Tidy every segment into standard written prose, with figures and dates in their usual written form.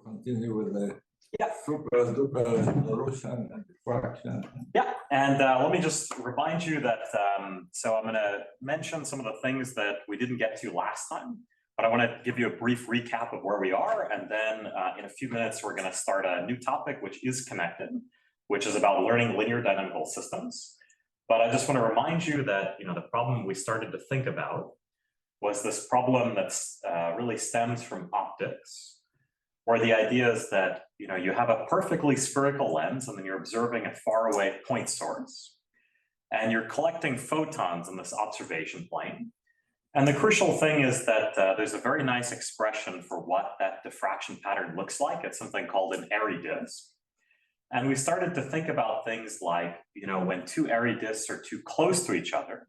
continue with the super duper resolution and diffraction. Yeah, and let me just remind you that, so I'm going to mention some of the things that we didn't get to last time, but I want to give you a brief recap of where we are, and then in a few minutes we're going to start a new topic which is connected, which is about learning linear dynamical systems. But I just want to remind you that the problem we started to think about was this problem that's really stems from optics, where the idea is that you have a perfectly spherical lens, and then you're observing a faraway point source, and you're collecting photons in this observation plane. And the crucial thing is that there's a very nice expression for what that diffraction pattern looks like. It's something called an airy disk. And we started to think about things like, when two airy disks are too close to each other,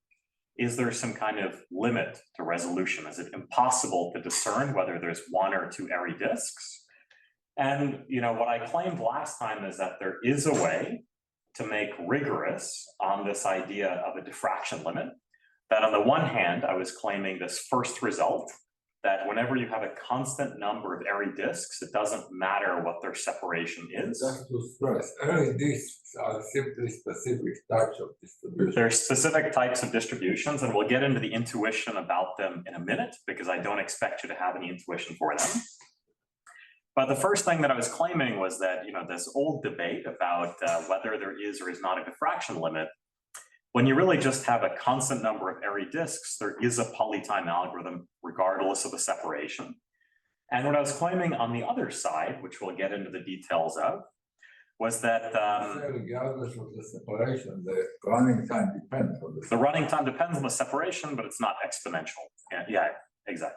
is there some kind of limit to resolution? Is it impossible to discern whether there's one or two airy disks? And what I claimed last time is that there is a way to make rigorous on this idea of a diffraction limit. That on the one hand, I was claiming this first result, that whenever you have a constant number of airy disks, it doesn't matter what their separation is. Just to stress, airy disks are simply specific types of distributions. There are specific types of distributions, and we'll get into the intuition about them in a minute, because I don't expect you to have any intuition for them. But the first thing that I was claiming was that, this old debate about whether there is or is not a diffraction limit, when you really just have a constant number of airy disks, there is a polytime algorithm regardless of the separation. And what I was claiming on the other side, which we'll get into the details of, was that regardless of the separation, the running time depends on the the running time depends on the separation, but it's not exponential. Yeah, exactly.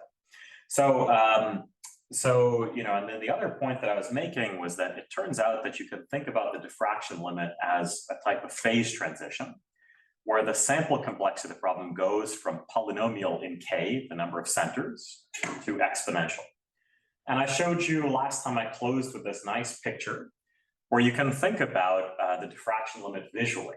And then the other point that I was making was that it turns out that you can think about the diffraction limit as a type of phase transition, where the sample complexity of the problem goes from polynomial in K, the number of centers, to exponential. And I showed you last time I closed with this nice picture, where you can think about the diffraction limit visually.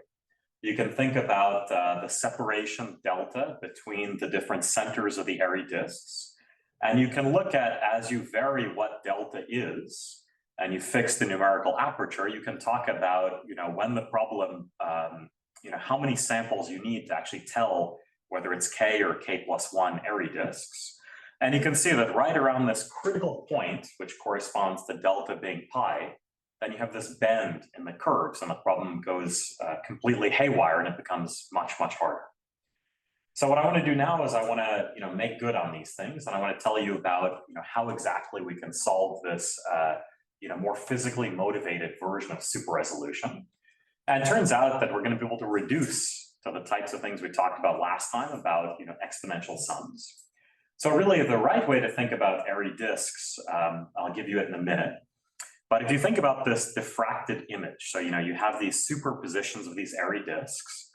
You can think about the separation delta between the different centers of the airy disks. And you can look at, as you vary what delta is, and you fix the numerical aperture, you can talk about, when the problem, how many samples you need to actually tell whether it's K or K+1 airy disks. And you can see that right around this critical point, which corresponds to delta being pi, then you have this bend in the curves, and the problem goes completely haywire, and it becomes much, much harder. So what I want to do now is I want to, make good on these things, and I want to tell you about, how exactly we can solve this, more physically motivated version of super resolution. And it turns out that we're going to be able to reduce to the types of things we talked about last time about, exponential sums. So really, the right way to think about airy disks, I'll give you it in a minute. But if you think about this diffracted image, so you have these superpositions of these airy disks.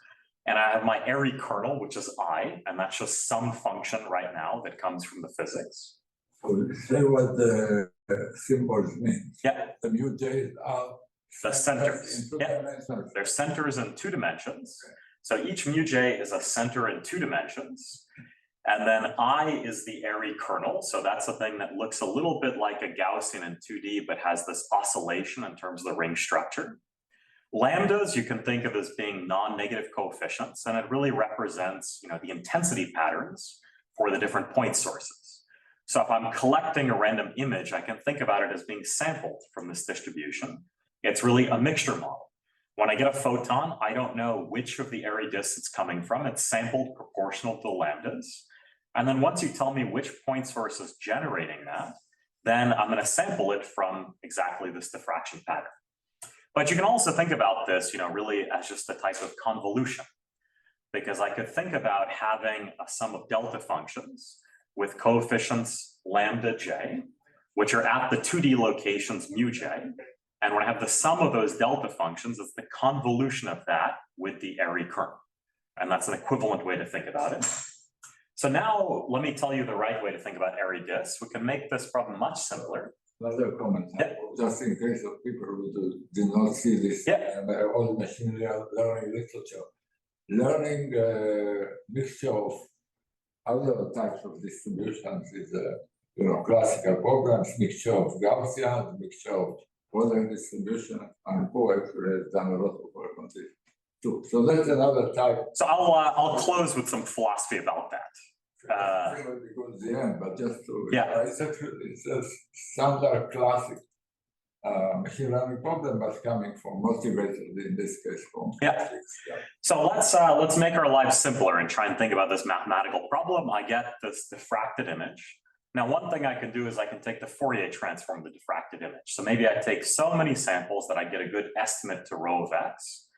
And I have my airy kernel, which is I, and that's just some function right now that comes from the physics. So say what the symbols mean. Yeah. The mu j's are the centers. They're centers in 2 dimensions. So each mu j is a center in 2 dimensions. And then I is the airy kernel. So that's the thing that looks a little bit like a Gaussian in 2D, but has this oscillation in terms of the ring structure. Lambdas you can think of as being non-negative coefficients, and it really represents, the intensity patterns for the different point sources. So if I'm collecting a random image, I can think about it as being sampled from this distribution. It's really a mixture model. When I get a photon, I don't know which of the airy disks it's coming from. It's sampled proportional to the lambdas. And then once you tell me which point source is generating that, then I'm going to sample it from exactly this diffraction pattern. But you can also think about this, really as just a type of convolution, because I could think about having a sum of delta functions with coefficients lambda j, which are at the 2D locations mu j. And when I have the sum of those delta functions, it's the convolution of that with the airy kernel. And that's an equivalent way to think about it. So now let me tell you the right way to think about airy disks. We can make this problem much simpler. Another comment, just in case of people who did not see this old machine learning literature. Learning a mixture of other types of distributions is classical programs, mixture of Gaussian, mixture of order distribution, and Poe actually has done a lot of work on this too. So that's another type. So I'll close with some philosophy about that. Because the end, but just to, yeah, it's a standard classic machine learning problem, but coming from motivators in this case from physics. Yeah. So let's make our lives simpler and try and think about this mathematical problem. I get this diffracted image. Now, one thing I can do is I can take the Fourier transform of the diffracted image. So maybe I take so many samples that I get a good estimate to rho of x.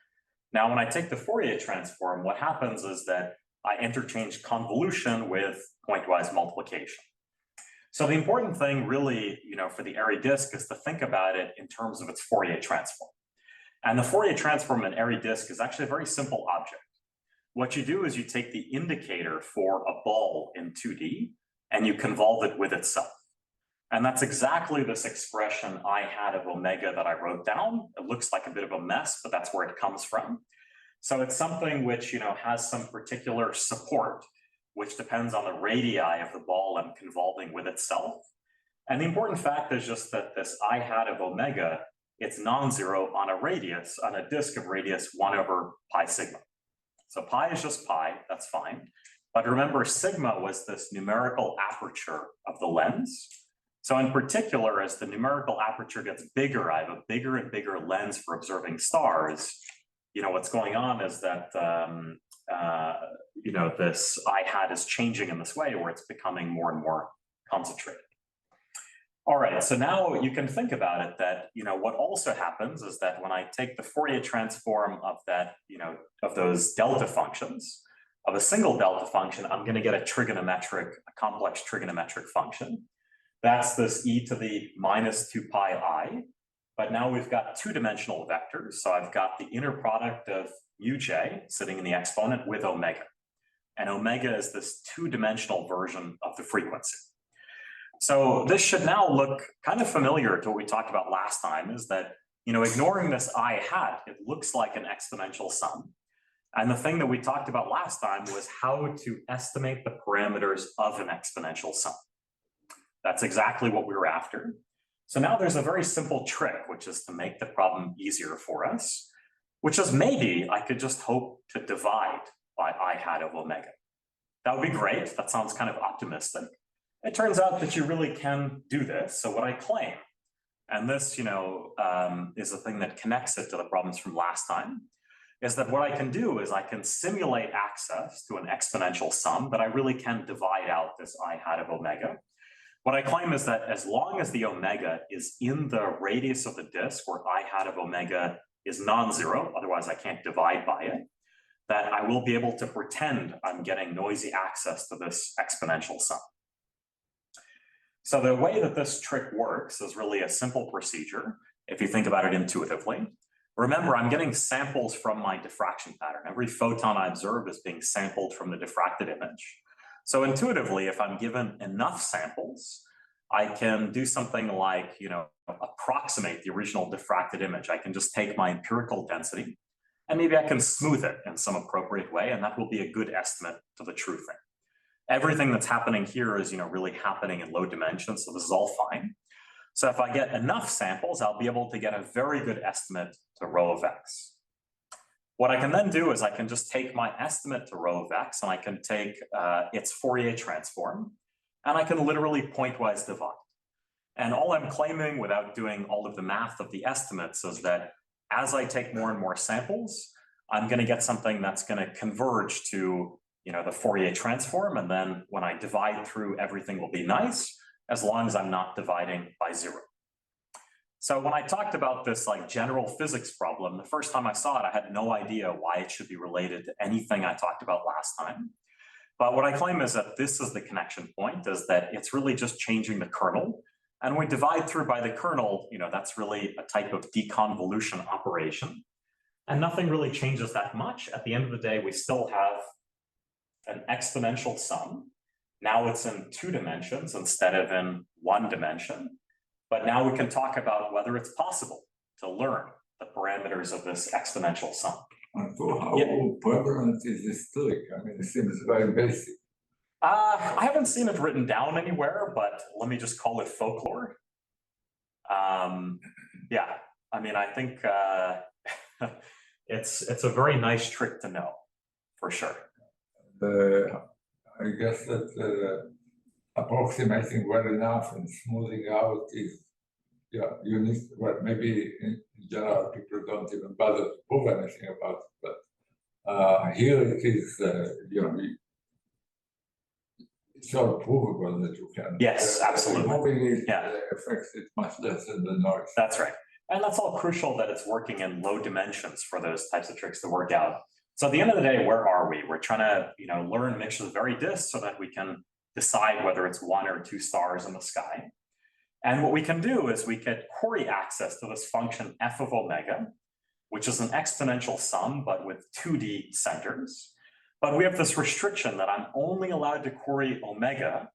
Now, when I take the Fourier transform, what happens is that I interchange convolution with pointwise multiplication. So the important thing really, for the airy disk is to think about it in terms of its Fourier transform. And the Fourier transform in airy disk is actually a very simple object. What you do is you take the indicator for a ball in 2D and you convolve it with itself. And that's exactly this expression I had of omega that I wrote down. It looks like a bit of a mess, but that's where it comes from. So it's something which, has some particular support, which depends on the radii of the ball I'm convolving with itself. And the important fact is just that this I hat of omega, it's non-zero on a disk of radius 1 over pi sigma. So pi is just pi, that's fine. But remember, sigma was this numerical aperture of the lens. So in particular, as the numerical aperture gets bigger, I have a bigger and bigger lens for observing stars. What's going on is that, this I hat is changing in this way where it's becoming more and more concentrated. All right, so now you can think about it that, what also happens is that when I take the Fourier transform of that, of those delta functions, of a single delta function, I'm going to get a complex trigonometric function. That's this e to the minus 2 pi I. But now we've got two-dimensional vectors. So I've got the inner product of mu j sitting in the exponent with omega. And omega is this two-dimensional version of the frequency. So this should now look kind of familiar to what we talked about last time, is that, ignoring this I hat, it looks like an exponential sum. And the thing that we talked about last time was how to estimate the parameters of an exponential sum. That's exactly what we were after. So now there's a very simple trick, which is to make the problem easier for us, which is maybe I could just hope to divide by I hat of omega. That would be great. That sounds kind of optimistic. It turns out that you really can do this. So what I claim, and this, is a thing that connects it to the problems from last time, is that what I can do is I can simulate access to an exponential sum, but I really can divide out this I hat of omega. What I claim is that as long as the omega is in the radius of the disk where I hat of omega is non-zero, otherwise I can't divide by it, that I will be able to pretend I'm getting noisy access to this exponential sum. So the way that this trick works is really a simple procedure, if you think about it intuitively. Remember, I'm getting samples from my diffraction pattern. Every photon I observe is being sampled from the diffracted image. So intuitively, if I'm given enough samples, I can do something like, approximate the original diffracted image. I can just take my empirical density and maybe I can smooth it in some appropriate way, and that will be a good estimate to the true thing. Everything that's happening here is, really happening in low dimensions, so this is all fine. So if I get enough samples, I'll be able to get a very good estimate to rho of x. What I can then do is I can just take my estimate to rho of x and I can take its Fourier transform and I can literally pointwise divide. And all I'm claiming without doing all of the math of the estimates is that as I take more and more samples, I'm going to get something that's going to converge to the Fourier transform. And then when I divide through, everything will be nice as long as I'm not dividing by 0. So when I talked about this general physics problem, the first time I saw it, I had no idea why it should be related to anything I talked about last time. But what I claim is that this is the connection point, is that it's really just changing the kernel. And when we divide through by the kernel, that's really a type of deconvolution operation. And nothing really changes that much. At the end of the day, we still have an exponential sum. Now it's in 2 dimensions instead of in 1 dimension. But now we can talk about whether it's possible to learn the parameters of this exponential sum. And so how prevalent is this trick? I mean, it seems very basic. I haven't seen it written down anywhere, but let me just call it folklore. Yeah, I mean, I think it's a very nice trick to know, for sure. I guess that approximating well enough and smoothing out is, yeah, you need, well, maybe in general people don't even bother to prove anything about it, but here it is, you know, it's all provable that you can. Yes, absolutely. Removing it Yeah. affects it much less than the noise. That's right. And that's all crucial that it's working in low dimensions for those types of tricks to work out. So at the end of the day, where are we? We're trying to, learn mixtures of very disks so that we can decide whether it's 1 or 2 stars in the sky. And what we can do is we could query access to this function f of omega, which is an exponential sum, but with 2D centers. But we have this restriction that I'm only allowed to query omega,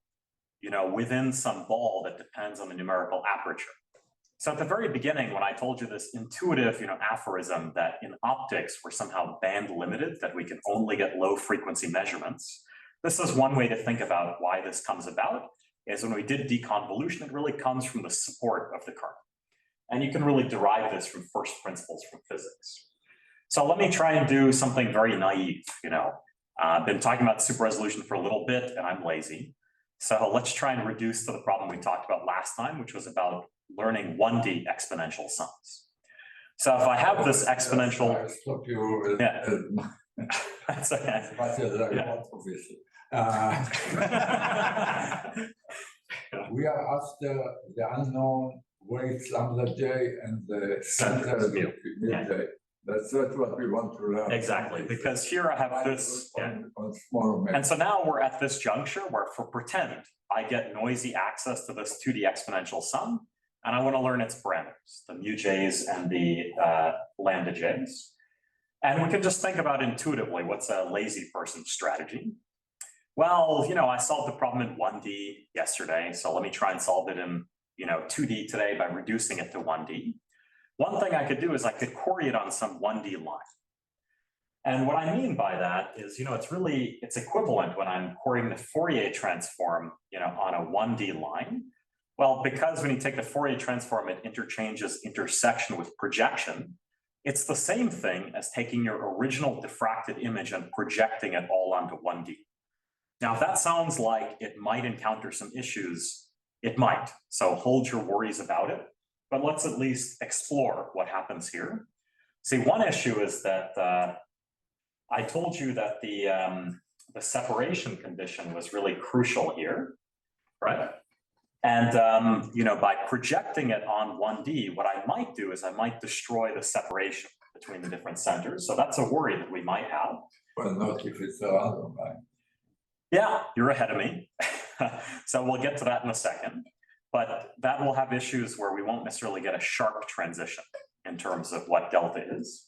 within some ball that depends on the numerical aperture. So at the very beginning, when I told you this intuitive, aphorism that in optics we're somehow band limited, that we can only get low frequency measurements, this is one way to think about why this comes about, is when we did deconvolution, it really comes from the support of the current. And you can really derive this from first principles from physics. So let me try and do something very naive, I've been talking about super resolution for a little bit and I'm lazy. So let's try and reduce to the problem we talked about last time, which was about learning 1D exponential sums. So if I have this exponential, I stop you. Yeah. That's okay. As much as I Yeah. want, obviously. We are after the unknown weights lambda j and the center of mu. mu j. That's what we want to learn. Exactly, because here I have this, on small and so now we're at this juncture where, for pretend, I get noisy access to this 2D exponential sum, and I want to learn its parameters, the mu j's and the lambda j's. And we can just think about intuitively, what's a lazy person's strategy? Well, I solved the problem in 1D yesterday, so let me try and solve it in 2D today by reducing it to 1D. One thing I could do is I could query it on some 1D line. And what I mean by that is, it's equivalent when I'm querying the Fourier transform, on a 1D line. Well, because when you take the Fourier transform, it interchanges intersection with projection. It's the same thing as taking your original diffracted image and projecting it all onto 1D. Now, if that sounds like it might encounter some issues, it might. So hold your worries about it. But let's at least explore what happens here. See, one issue is that I told you that the separation condition was really crucial here, right? And by projecting it on 1D, what I might do is I might destroy the separation between the different centers. So that's a worry that we might have. Well, not if it's a random line. Yeah, you're ahead of me. So we'll get to that in a second. But that will have issues where we won't necessarily get a sharp transition in terms of what delta is.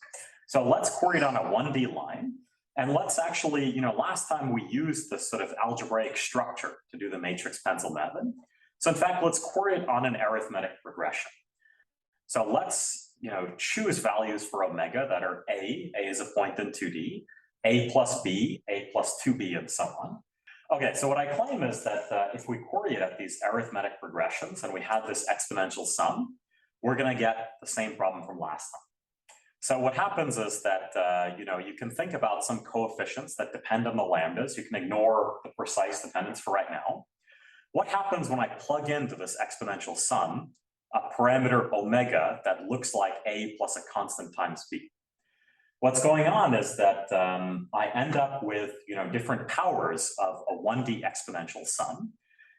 So let's query it on a 1D line. And let's actually, last time we used this sort of algebraic structure to do the matrix pencil method. So in fact, let's query it on an arithmetic regression. So let's, choose values for omega that are A is a point in 2D, A plus B, A plus 2B, and so on. Okay, so what I claim is that if we query it at these arithmetic regressions and we have this exponential sum, we're going to get the same problem from last time. So what happens is that, you can think about some coefficients that depend on the lambdas. You can ignore the precise dependence for right now. What happens when I plug into this exponential sum a parameter omega that looks like A plus a constant times B? What's going on is that I end up with different powers of a 1D exponential sum.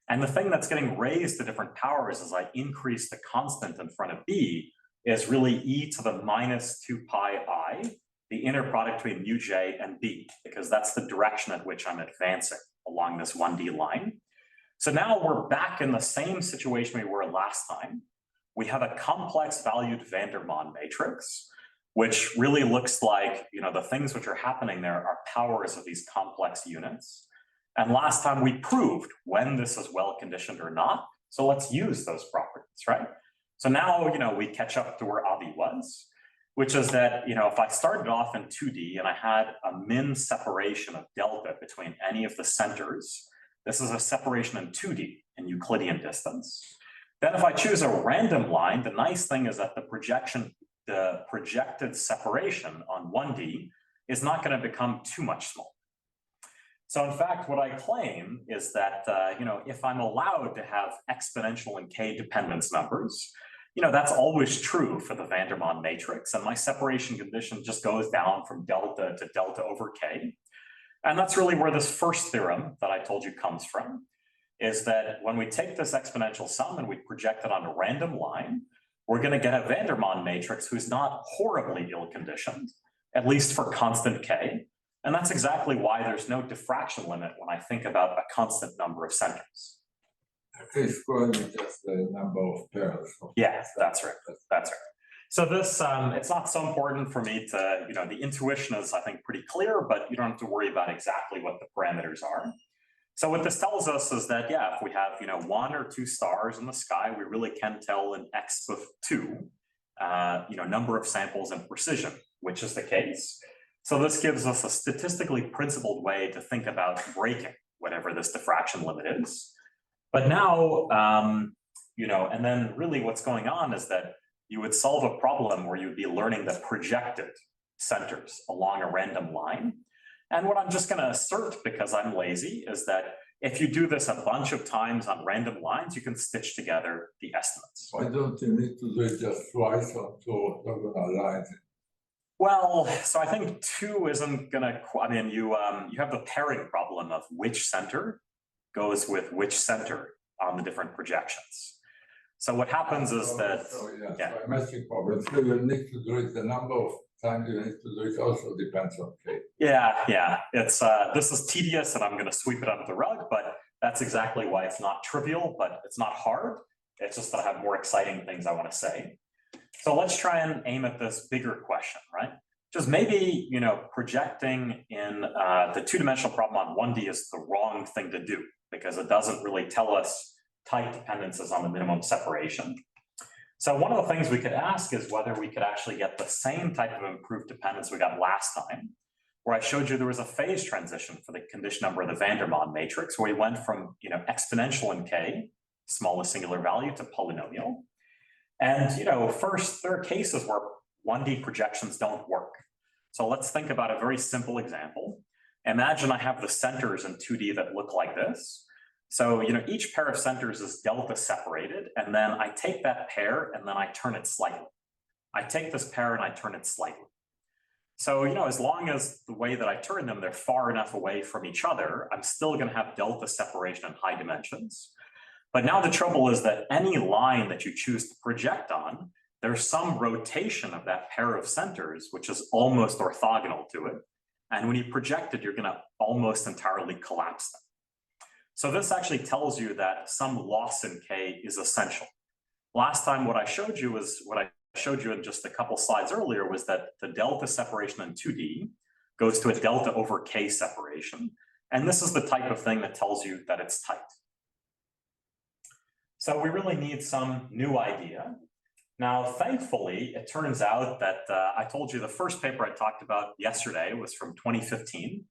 And the thing that's getting raised to different powers as I increase the constant in front of B is really e to the minus 2 pi I, the inner product between mu j and B, because that's the direction at which I'm advancing along this 1D line. So now we're back in the same situation we were last time. We have a complex valued van der Maan matrix, which really looks like, the things which are happening there are powers of these complex units. And last time we proved when this is well conditioned or not. So let's use those properties, right? So now, we catch up to where Avi was, which is that, if I started off in 2D and I had a min separation of delta between any of the centers, This is a separation in 2D in Euclidean distance. Then if I choose a random line, the nice thing is that the projected separation on 1D is not going to become too much smaller. So in fact, what I claim is that, if I'm allowed to have exponential and k dependence numbers, that's always true for the Vandermonde matrix. And my separation condition just goes down from delta to delta over k. And that's really where this first theorem that I told you comes from, is that when we take this exponential sum and we project it on a random line, we're going to get a Vandermonde matrix who's not horribly ill-conditioned, at least for constant k. And that's exactly why there's no diffraction limit when I think about a constant number of centers. K squared is just the number of pairs. Yeah, that's right. That's right. So this, it's not so important for me to, the intuition is, I think, pretty clear, but you don't have to worry about exactly what the parameters are. So what this tells us is that, yeah, if we have, 1 or 2 stars in the sky, we really can tell in x of 2, number of samples and precision, which is the case. So this gives us a statistically principled way to think about breaking whatever this diffraction limit is. But now, and then really what's going on is that you would solve a problem where you'd be learning the projected centers along a random line. And what I'm just going to assert, because I'm lazy, is that if you do this a bunch of times on random lines, you can stitch together the estimates. Why don't you need to do it just twice on 2 orthogonal lines? Well, so I think 2 isn't going to, you have the pairing problem of which center goes with which center on the different projections. So what happens is that, So symmetric problem. So you need to do it, the number of times you need to do it also depends on k. Yeah. It's this is tedious and I'm going to sweep it under the rug, but that's exactly why it's not trivial, but it's not hard. It's just that I have more exciting things I want to say. So let's try and aim at this bigger question, right? Just maybe, projecting in the 2-dimensional problem on 1D is the wrong thing to do because it doesn't really tell us tight dependences on the minimum separation. So one of the things we could ask is whether we could actually get the same type of improved dependence we got last time, where I showed you there was a phase transition for the condition number of the Vandermonde matrix, where we went from exponential in k, smallest singular value, to polynomial. And first, there are cases where 1D projections don't work. So let's think about a very simple example. Imagine I have the centers in 2D that look like this. So each pair of centers is delta separated, and then I take that pair and then I turn it slightly. I take this pair and I turn it slightly. So as long as the way that I turn them, they're far enough away from each other, I'm still going to have delta separation in high dimensions. But now the trouble is that any line that you choose to project on, there's some rotation of that pair of centers, which is almost orthogonal to it. And when you project it, you're going to almost entirely collapse them. So this actually tells you that some loss in k is essential. Last time what I showed you in just a couple slides earlier was that the delta separation in 2D goes to a delta over k separation. And this is the type of thing that tells you that it's tight. So we really need some new idea. Now, thankfully, it turns out that I told you the first paper I talked about yesterday was from 2015.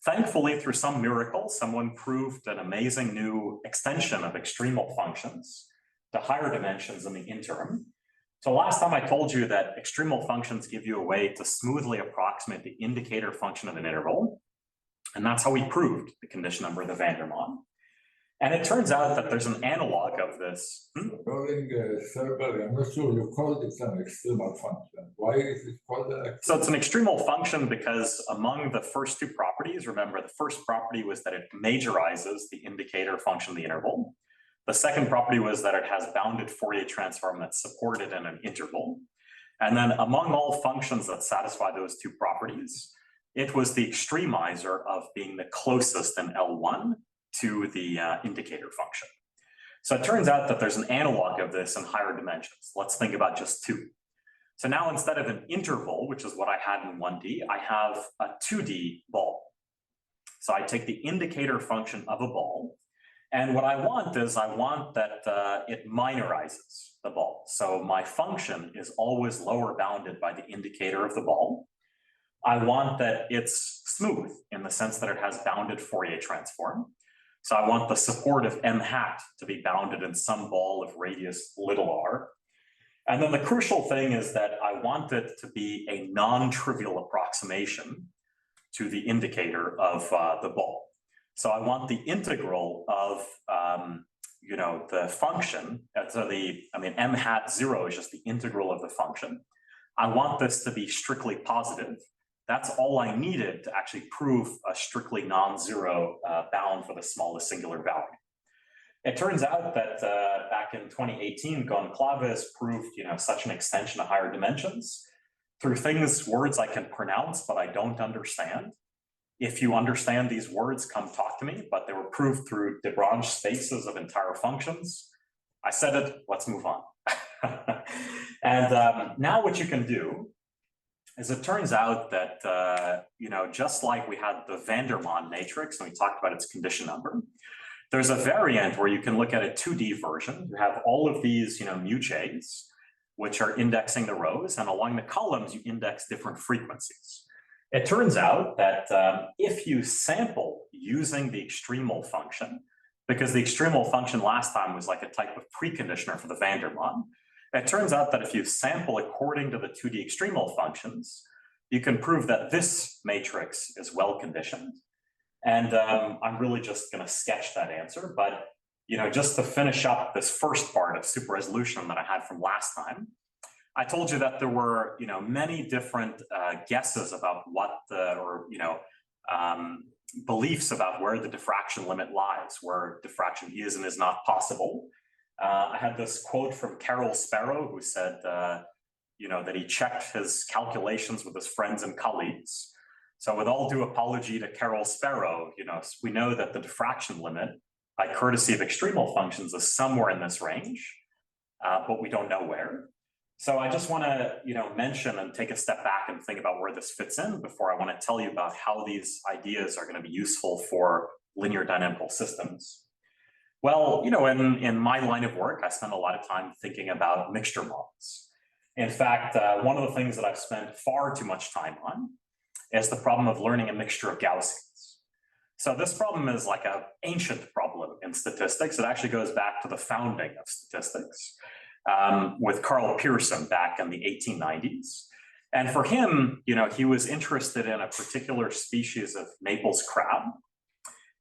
Thankfully, through some miracle, someone proved an amazing new extension of extremal functions to higher dimensions in the interim. So last time I told you that extremal functions give you a way to smoothly approximate the indicator function of an interval. And that's how we proved the condition number of the Vandermonde. And it turns out that there's an analog of this. Calling Cerberus, I'm not sure you called it an extremal function. Why is it called an extremal? So it's an extremal function because among the first 2 properties, remember the first property was that it majorizes the indicator function of the interval. The second property was that it has bounded Fourier transform that's supported in an interval. And then among all functions that satisfy those 2 properties, it was the extremizer of being the closest in L1 to the indicator function. So it turns out that there's an analog of this in higher dimensions. Let's think about just 2. So now instead of an interval, which is what I had in 1D, I have a 2D ball. So I take the indicator function of a ball, and what I want is I want that it minorizes the ball. So my function is always lower bounded by the indicator of the ball. I want that it's smooth in the sense that it has bounded Fourier transform. So I want the support of m hat to be bounded in some ball of radius little r. And then the crucial thing is that I want it to be a non-trivial approximation to the indicator of the ball. So I want the integral of the function. So m hat 0 is just the integral of the function. I want this to be strictly positive. That's all I needed to actually prove a strictly non-zero bound for the smallest singular value. It turns out that back in 2018, Goncalves proved such an extension to higher dimensions through words I can pronounce but I don't understand. If you understand these words, come talk to me, but they were proved through de Branche spaces of entire functions. I said it, let's move on. And now what you can do is it turns out that, just like we had the Vandermonde matrix and we talked about its condition number, there's a variant where you can look at a 2D version. You have all of these, mu-j's, which are indexing the rows, and along the columns, you index different frequencies. It turns out that if you sample using the extremal function, because the extremal function last time was like a type of preconditioner for the Vandermonde, it turns out that if you sample according to the 2D extremal functions, you can prove that this matrix is well conditioned. And I'm really just going to sketch that answer. But just to finish up this first part of super resolution that I had from last time, I told you that there were many different guesses about what beliefs about where the diffraction limit lies, where diffraction is and is not possible. I had this quote from Carol Sparrow, who said, that he checked his calculations with his friends and colleagues. So with all due apology to Carol Sparrow, we know that the diffraction limit, by courtesy of extremal functions, is somewhere in this range, but we don't know where. So I just want to, mention and take a step back and think about where this fits in before I want to tell you about how these ideas are going to be useful for linear dynamical systems. Well, in my line of work, I spend a lot of time thinking about mixture models. In fact, one of the things that I've spent far too much time on is the problem of learning a mixture of Gaussians. So this problem is like an ancient problem in statistics. It actually goes back to the founding of statistics with Carl Pearson back in the 1890s. And for him, he was interested in a particular species of Naples crab,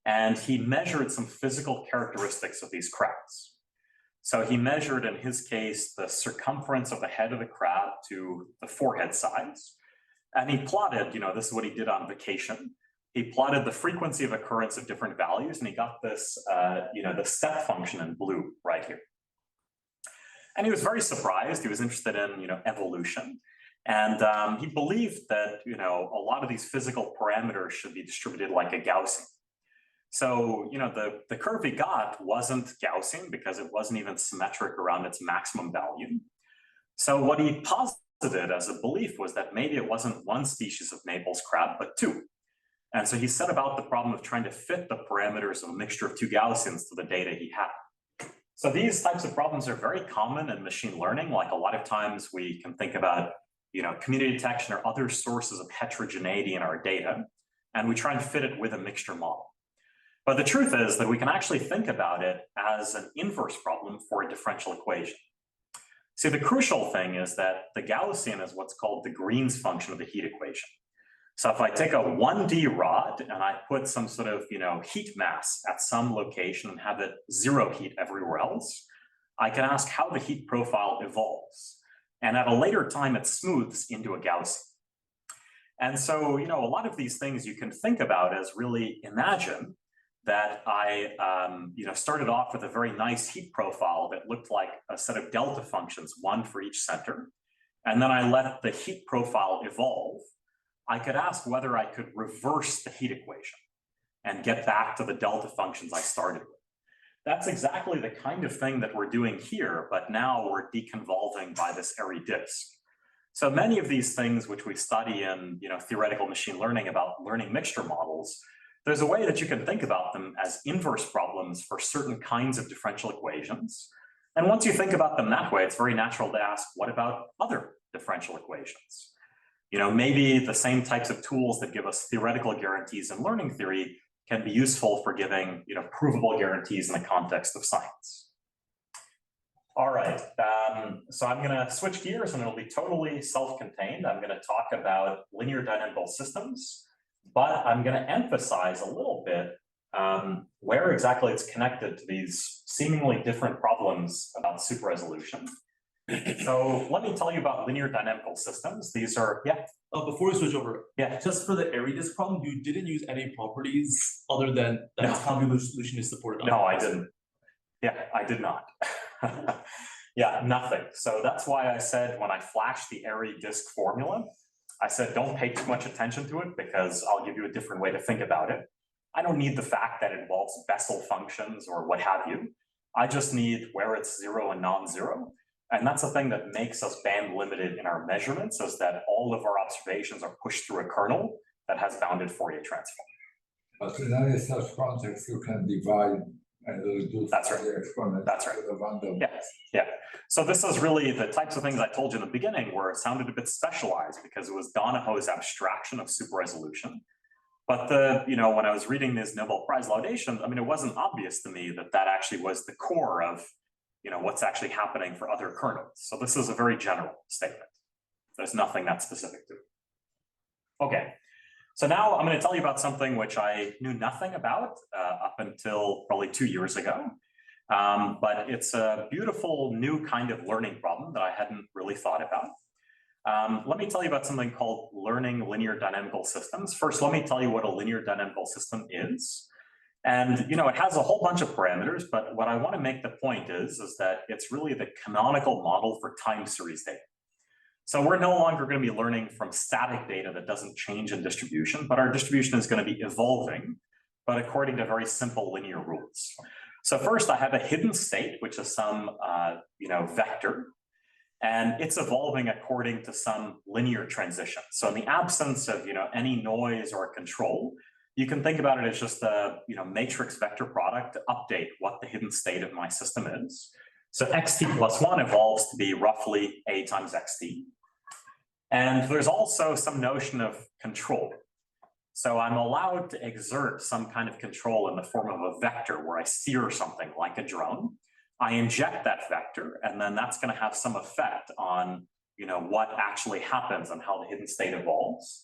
and he measured some physical characteristics of these crabs. So he measured, in his case, the circumference of the head of the crab to the forehead size. And he plotted, this is what he did on vacation. He plotted the frequency of occurrence of different values, and he got this, the step function in blue right here. And he was very surprised. He was interested in, evolution. And he believed that, a lot of these physical parameters should be distributed like a Gaussian. So, the curve he got wasn't Gaussian because it wasn't even symmetric around its maximum value. So what he posited as a belief was that maybe it wasn't one species of Naples crab, but two. And so he set about the problem of trying to fit the parameters of a mixture of two Gaussians to the data he had. So these types of problems are very common in machine learning. Like a lot of times we can think about, community detection or other sources of heterogeneity in our data, and we try and fit it with a mixture model. But the truth is that we can actually think about it as an inverse problem for a differential equation. See, the crucial thing is that the Gaussian is what's called the Green's function of the heat equation. So if I take a 1D rod and I put some sort of, heat mass at some location and have it zero heat everywhere else, I can ask how the heat profile evolves. And at a later time, it smooths into a Gaussian. And so, a lot of these things you can think about as really imagine that I started off with a very nice heat profile that looked like a set of delta functions, one for each center. And then I let the heat profile evolve. I could ask whether I could reverse the heat equation and get back to the delta functions I started with. That's exactly the kind of thing that we're doing here, but now we're deconvolving by this airy disk. So many of these things which we study in theoretical machine learning about learning mixture models, there's a way that you can think about them as inverse problems for certain kinds of differential equations. And once you think about them that way, it's very natural to ask, what about other differential equations? Maybe the same types of tools that give us theoretical guarantees in learning theory can be useful for giving, provable guarantees in the context of science. All right, so I'm going to switch gears and it'll be totally self-contained. I'm going to talk about linear dynamical systems, but I'm going to emphasize a little bit where exactly it's connected to these seemingly different problems about super resolution. So let me tell you about linear dynamical systems. These are, before we switch over, yeah. Just for the area disk problem, you didn't use any properties other than that convolution is supported. No, I didn't. Yeah, I did not. Yeah, nothing. So that's why I said when I flashed the array disk formula, I said don't pay too much attention to it because I'll give you a different way to think about it. I don't need the fact that it involves Bessel functions or what have you. I just need where it's 0 and non-zero. And that's the thing that makes us band limited in our measurements, is that all of our observations are pushed through a kernel that has bounded Fourier transform. But in any such context, you can divide and reduce That's right. the exponent. That's right. To the random. Yeah. So this is really the types of things I told you in the beginning where it sounded a bit specialized because it was Donahoe's abstraction of super resolution. But when I was reading these Nobel Prize laudations, it wasn't obvious to me that that actually was the core of what's actually happening for other kernels. So this is a very general statement. There's nothing that specific to it. Okay, so now I'm going to tell you about something which I knew nothing about up until probably 2 years ago. But it's a beautiful new kind of learning problem that I hadn't really thought about. Let me tell you about something called learning linear dynamical systems. First, let me tell you what a linear dynamical system is. And it has a whole bunch of parameters, but what I want to make the point is that it's really the canonical model for time series data. So we're no longer going to be learning from static data that doesn't change in distribution, but our distribution is going to be evolving, but according to very simple linear rules. So first I have a hidden state, which is some vector, and it's evolving according to some linear transition. So in the absence of any noise or control, you can think about it as just a matrix vector product to update what the hidden state of my system is. So xt plus 1 evolves to be roughly a times xt. And there's also some notion of control. So I'm allowed to exert some kind of control in the form of a vector where I steer something like a drone. I inject that vector, and then that's going to have some effect on what actually happens and how the hidden state evolves.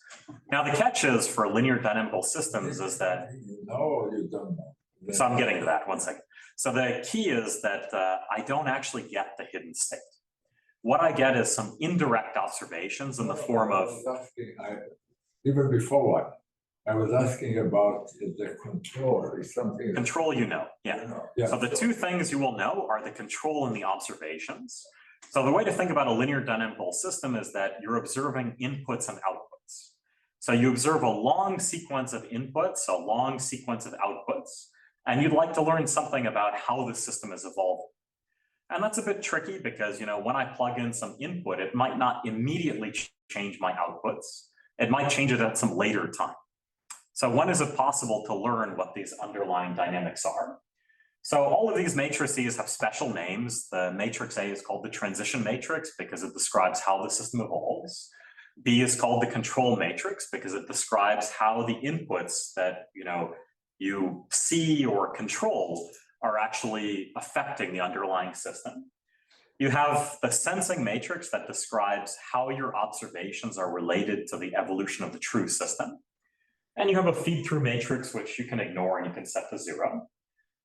Now, the catch is for linear dynamical systems is that... No, you don't know. So I'm getting to that, 1 second. So the key is that I don't actually get the hidden state. What I get is some indirect observations in the form of... Even before one, I was asking about the control. Is something... Control, yeah. So the two things you will know are the control and the observations. So the way to think about a linear dynamical system is that you're observing inputs and outputs. So you observe a long sequence of inputs, a long sequence of outputs, and you'd like to learn something about how the system is evolving. And that's a bit tricky because, when I plug in some input, it might not immediately change my outputs. It might change it at some later time. So when is it possible to learn what these underlying dynamics are? So all of these matrices have special names. The matrix A is called the transition matrix because it describes how the system evolves. B is called the control matrix because it describes how the inputs that you see or control are actually affecting the underlying system. You have the sensing matrix that describes how your observations are related to the evolution of the true system. And you have a feed-through matrix, which you can ignore and you can set to 0.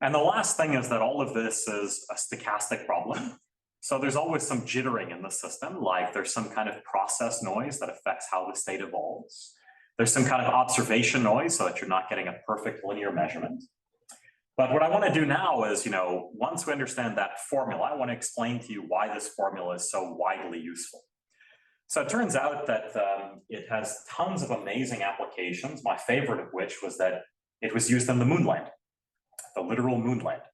And the last thing is that all of this is a stochastic problem. So there's always some jittering in the system, like there's some kind of process noise that affects how the state evolves. There's some kind of observation noise so that you're not getting a perfect linear measurement. But what I want to do now is, once we understand that formula, I want to explain to you why this formula is so widely useful. So it turns out that it has tons of amazing applications, my favorite of which was that it was used in the moon landing. The literal moon landing.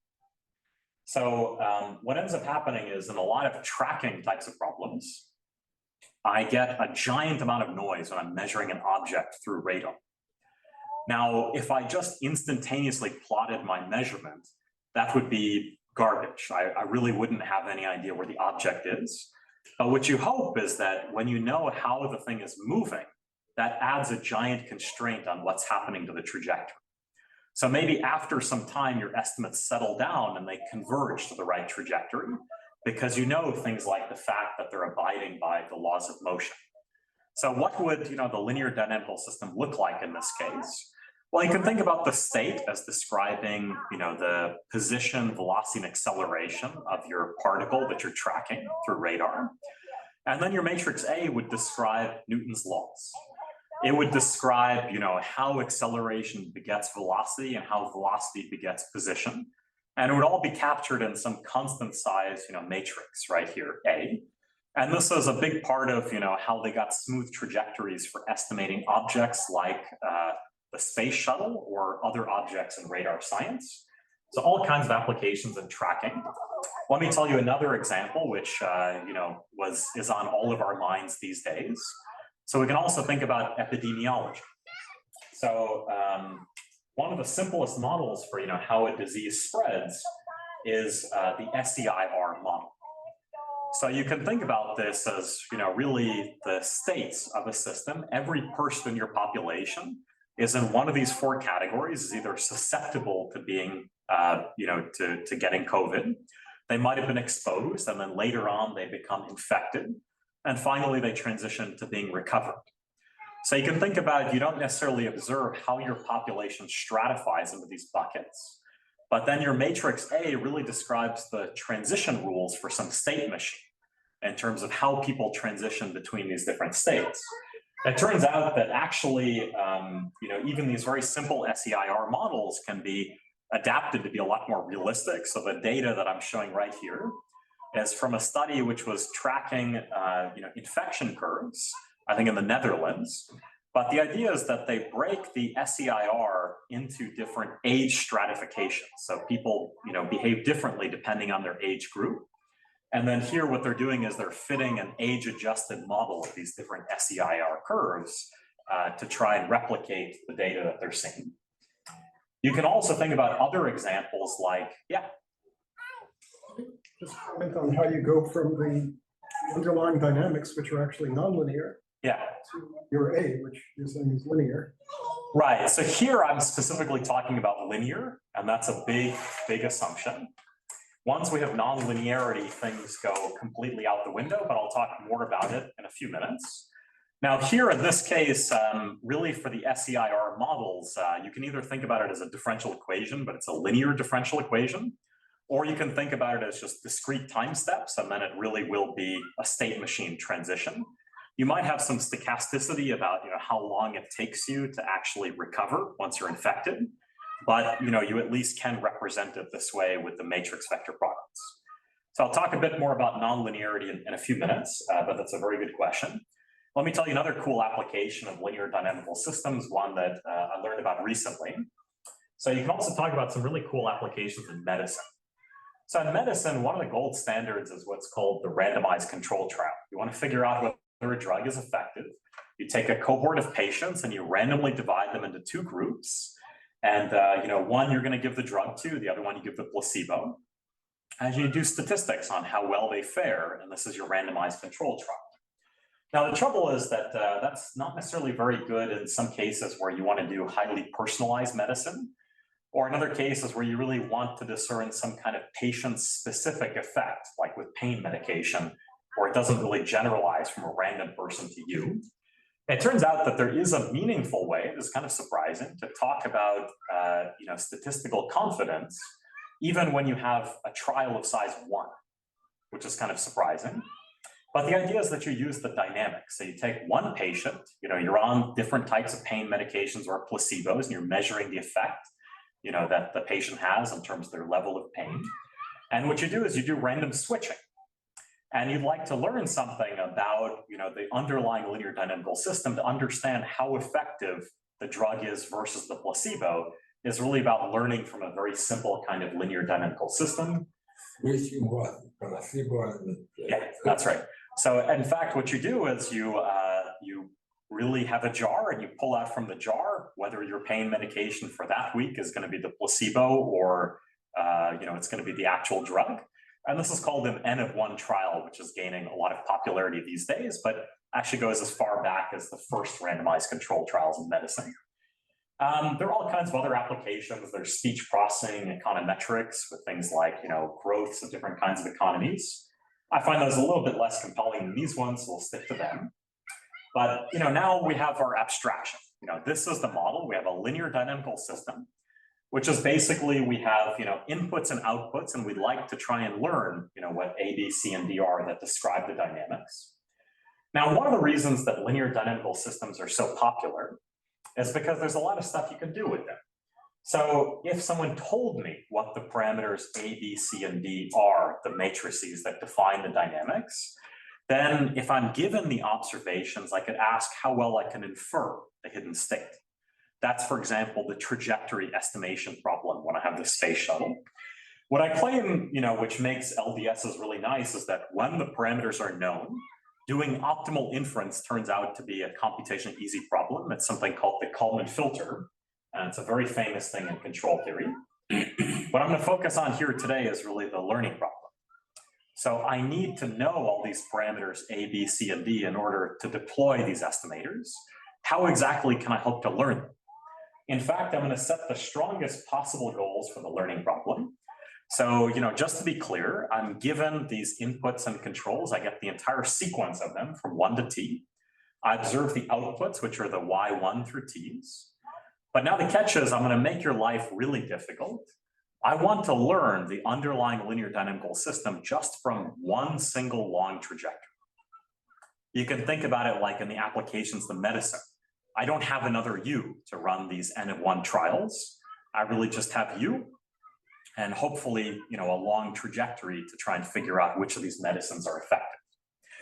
So what ends up happening is in a lot of tracking types of problems, I get a giant amount of noise when I'm measuring an object through radar. Now, if I just instantaneously plotted my measurement, that would be garbage. I really wouldn't have any idea where the object is. But what you hope is that when you know how the thing is moving, that adds a giant constraint on what's happening to the trajectory. So maybe after some time, your estimates settle down and they converge to the right trajectory because you know things like the fact that they're abiding by the laws of motion. So what would the linear dynamical system look like in this case? Well, you can think about the state as describing the position, velocity, and acceleration of your particle that you're tracking through radar. And then your matrix A would describe Newton's laws. It would describe, how acceleration begets velocity and how velocity begets position. And it would all be captured in some constant size, matrix right here, A. And this is a big part of, how they got smooth trajectories for estimating objects like the space shuttle or other objects in radar science. So all kinds of applications in tracking. Let me tell you another example, which, is on all of our minds these days. So we can also think about epidemiology. So one of the simplest models for how a disease spreads is the SEIR model. So you can think about this as really the states of a system. Every person in your population is in one of these four categories, is either susceptible to being to getting COVID. They might have been exposed, and then later on they become infected. And finally, they transition to being recovered. So you can think about, you don't necessarily observe how your population stratifies into these buckets, but then your matrix A really describes the transition rules for some state machine in terms of how people transition between these different states. It turns out that actually, even these very simple SEIR models can be adapted to be a lot more realistic. So the data that I'm showing right here is from a study which was tracking infection curves, I think in the Netherlands. But the idea is that they break the SEIR into different age stratifications. So people behave differently depending on their age group. And then here what they're doing is they're fitting an age-adjusted model of these different SEIR curves to try and replicate the data that they're seeing. You can also think about other examples like, Just comment on how you go from the underlying dynamics, which are actually nonlinear, to your A, which you're saying is linear. Right. So here I'm specifically talking about linear, and that's a big assumption. Once we have nonlinearity, things go completely out the window, but I'll talk more about it in a few minutes. Now here in this case, really for the SEIR models, you can either think about it as a differential equation, but it's a linear differential equation, or you can think about it as just discrete time steps, and then it really will be a state machine transition. You might have some stochasticity about how long it takes you to actually recover once you're infected, but you at least can represent it this way with the matrix vector products. So I'll talk a bit more about nonlinearity in a few minutes, but that's a very good question. Let me tell you another cool application of linear dynamical systems, one that I learned about recently. So you can also talk about some really cool applications in medicine. So in medicine, one of the gold standards is what's called the randomized control trial. You want to figure out whether a drug is effective. You take a cohort of patients and you randomly divide them into two groups. And one you're going to give the drug to, the other one you give the placebo. And you do statistics on how well they fare, and this is your randomized control trial. Now, the trouble is that that's not necessarily very good in some cases where you want to do highly personalized medicine, or in other cases where you really want to discern some kind of patient-specific effect, like with pain medication, where it doesn't really generalize from a random person to you. It turns out that there is a meaningful way, this is kind of surprising, to talk about statistical confidence, even when you have a trial of size 1, which is kind of surprising. But the idea is that you use the dynamics. So you take one patient, you're on different types of pain medications or placebos, and you're measuring the effect that the patient has in terms of their level of pain. And what you do is you do random switching. And you'd like to learn something about the underlying linear dynamical system to understand how effective the drug is versus the placebo is really about learning from a very simple kind of linear dynamical system. Switching what? Placebo and That's right. So in fact, what you do is you really have a jar and you pull out from the jar whether your pain medication for that week is going to be the placebo or it's going to be the actual drug. And this is called an N of 1 trial, which is gaining a lot of popularity these days, but actually goes as far back as the first randomized control trials in medicine. There are all kinds of other applications. There's speech processing, econometrics with things like, growths of different kinds of economies. I find those a little bit less compelling than these ones, so we'll stick to them. But, now we have our abstraction. This is the model. We have a linear dynamical system, which is basically we have, inputs and outputs, and we'd like to try and learn, what A, B, C, and D are that describe the dynamics. Now, one of the reasons that linear dynamical systems are so popular is because there's a lot of stuff you can do with them. So if someone told me what the parameters A, B, C, and D are, the matrices that define the dynamics, then if I'm given the observations, I could ask how well I can infer the hidden state. That's, for example, the trajectory estimation problem when I have the space shuttle. What I claim, which makes LDSs really nice is that when the parameters are known, doing optimal inference turns out to be a computationally easy problem. It's something called the Kalman filter, and it's a very famous thing in control theory. What I'm going to focus on here today is really the learning problem. So I need to know all these parameters A, B, C, and D in order to deploy these estimators. How exactly can I hope to learn them? In fact, I'm going to set the strongest possible goals for the learning problem. So, just to be clear, I'm given these inputs and controls. I get the entire sequence of them from 1 to t. I observe the outputs, which are the y1 through t's. But now the catch is I'm going to make your life really difficult. I want to learn the underlying linear dynamical system just from one single long trajectory. You can think about it like in the applications to medicine. I don't have another you to run these N of 1 trials. I really just have you and hopefully, a long trajectory to try and figure out which of these medicines are effective.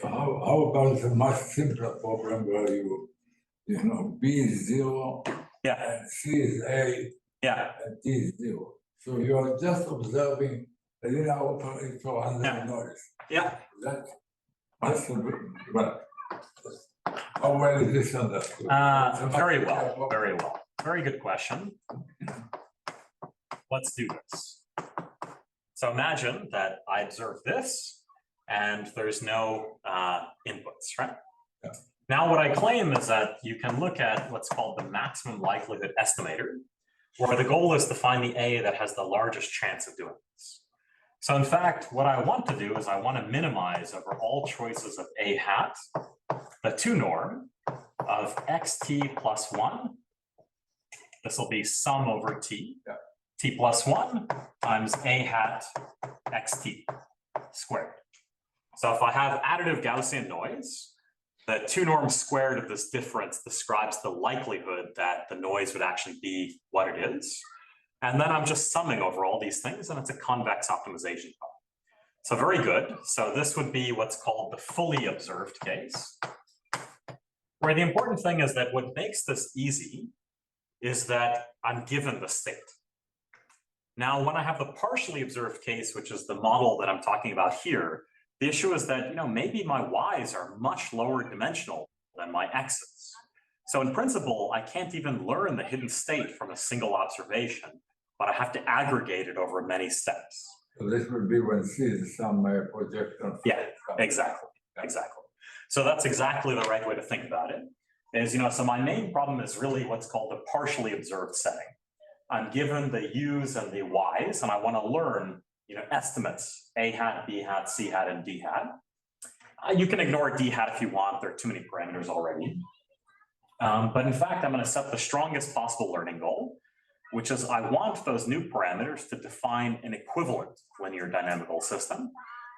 How about a much simpler problem where B is 0, and C is A, and D is 0. So you are just observing the linear operator under the noise. That's well. How well is this understood? Very well, very well. Very good question. Let's do this. So imagine that I observe this and there's no inputs, right? Yeah. Now what I claim is that you can look at what's called the maximum likelihood estimator, where the goal is to find the A that has the largest chance of doing this. So in fact, what I want to do is I want to minimize over all choices of A hat, the 2 norm of xt plus 1. This will be sum over t. T plus 1 times A hat xt squared. So if I have additive Gaussian noise, the 2 norm squared of this difference describes the likelihood that the noise would actually be what it is. And then I'm just summing over all these things, and it's a convex optimization problem. So very good. So this would be what's called the fully observed case, where the important thing is that what makes this easy is that I'm given the state. Now, when I have the partially observed case, which is the model that I'm talking about here, the issue is that, maybe my y's are much lower dimensional than my x's. So in principle, I can't even learn the hidden state from a single observation, but I have to aggregate it over many steps. So this would be when C is some projection. Yeah, exactly. So that's exactly the right way to think about it. Is, so my main problem is really what's called a partially observed setting. I'm given the U's and the Y's, and I want to learn, estimates, A hat, B hat, C hat, and D hat. You can ignore D hat if you want. There are too many parameters already. But in fact, I'm going to set the strongest possible learning goal, which is I want those new parameters to define an equivalent linear dynamical system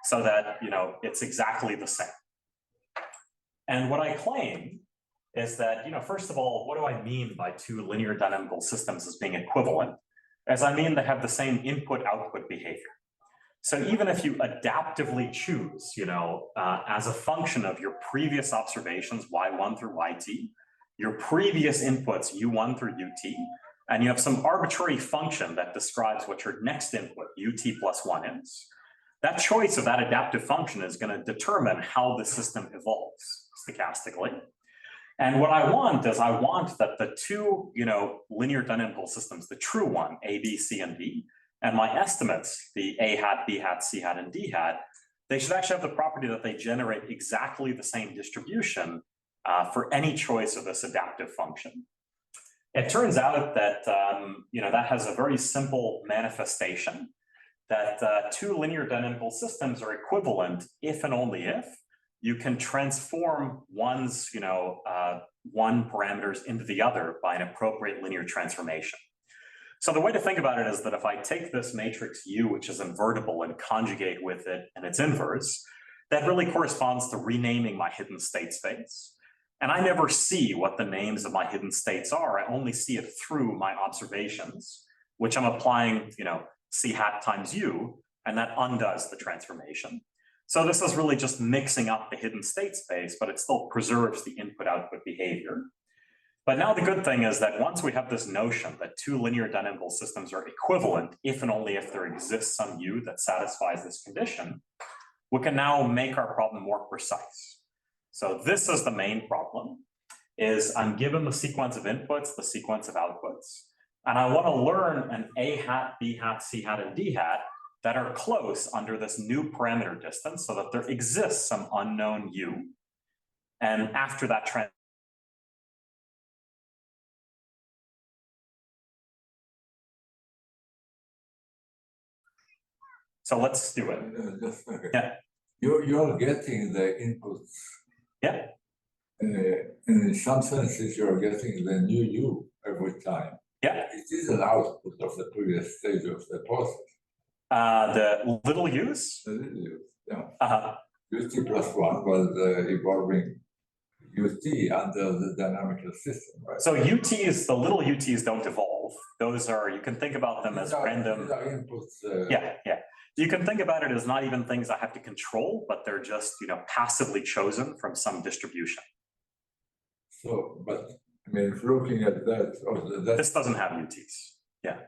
so that, it's exactly the same. And what I claim is that, first of all, what do I mean by 2 linear dynamical systems as being equivalent? As I mean they have the same input-output behavior. So even if you adaptively choose, as a function of your previous observations, y1 through yt, your previous inputs, u1 through ut, and you have some arbitrary function that describes what your next input, ut plus 1 is, that choice of that adaptive function is going to determine how the system evolves stochastically. And what I want is I want that the 2, linear dynamical systems, the true one, A, B, C, and D, and my estimates, the A hat, B hat, C hat, and D hat, they should actually have the property that they generate exactly the same distribution for any choice of this adaptive function. It turns out that, that has a very simple manifestation that two linear dynamical systems are equivalent if and only if you can transform one's, one parameters into the other by an appropriate linear transformation. So the way to think about it is that if I take this matrix U, which is invertible, and conjugate with it and its inverse, that really corresponds to renaming my hidden state space. And I never see what the names of my hidden states are. I only see it through my observations, which I'm applying, C hat times U, and that undoes the transformation. So this is really just mixing up the hidden state space, but it still preserves the input-output behavior. But now the good thing is that once we have this notion that two linear dynamical systems are equivalent if and only if there exists some U that satisfies this condition, we can now make our problem more precise. So this is the main problem, is I'm given the sequence of inputs, the sequence of outputs, and I want to learn an A hat, B hat, C hat, and D hat that are close under this new parameter distance so that there exists some unknown U. And after that so let's do it. Just a second. Yeah. You're getting the inputs. Yeah. In some senses, you're getting the new U every time. Yeah. It is an output of the previous stage of the process. The little U's? The little U, yeah. Uh-huh. UT plus one was evolving UT under the dynamical system, right? So UTs, the little UTs don't evolve. Those are, you can think about them as random. Inputs. Yeah. You can think about it as not even things I have to control, but they're just, passively chosen from some distribution. So, but I mean, if looking at that, this doesn't have UTs. Yeah.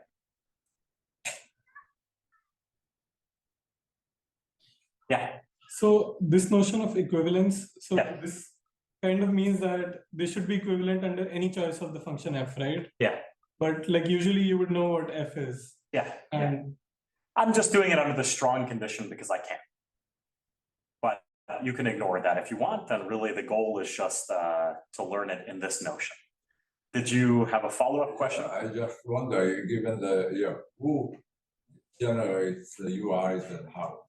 Yeah. So this notion of equivalence, so Yeah. this kind of means that they should be equivalent under any choice of the function f, right? Yeah. But like usually you would know what f is. Yeah. And I'm just doing it under the strong condition because I can. But you can ignore that if you want, then really the goal is just to learn it in this notion. Did you have a follow-up question? I just wonder, given who generates the UIs and how?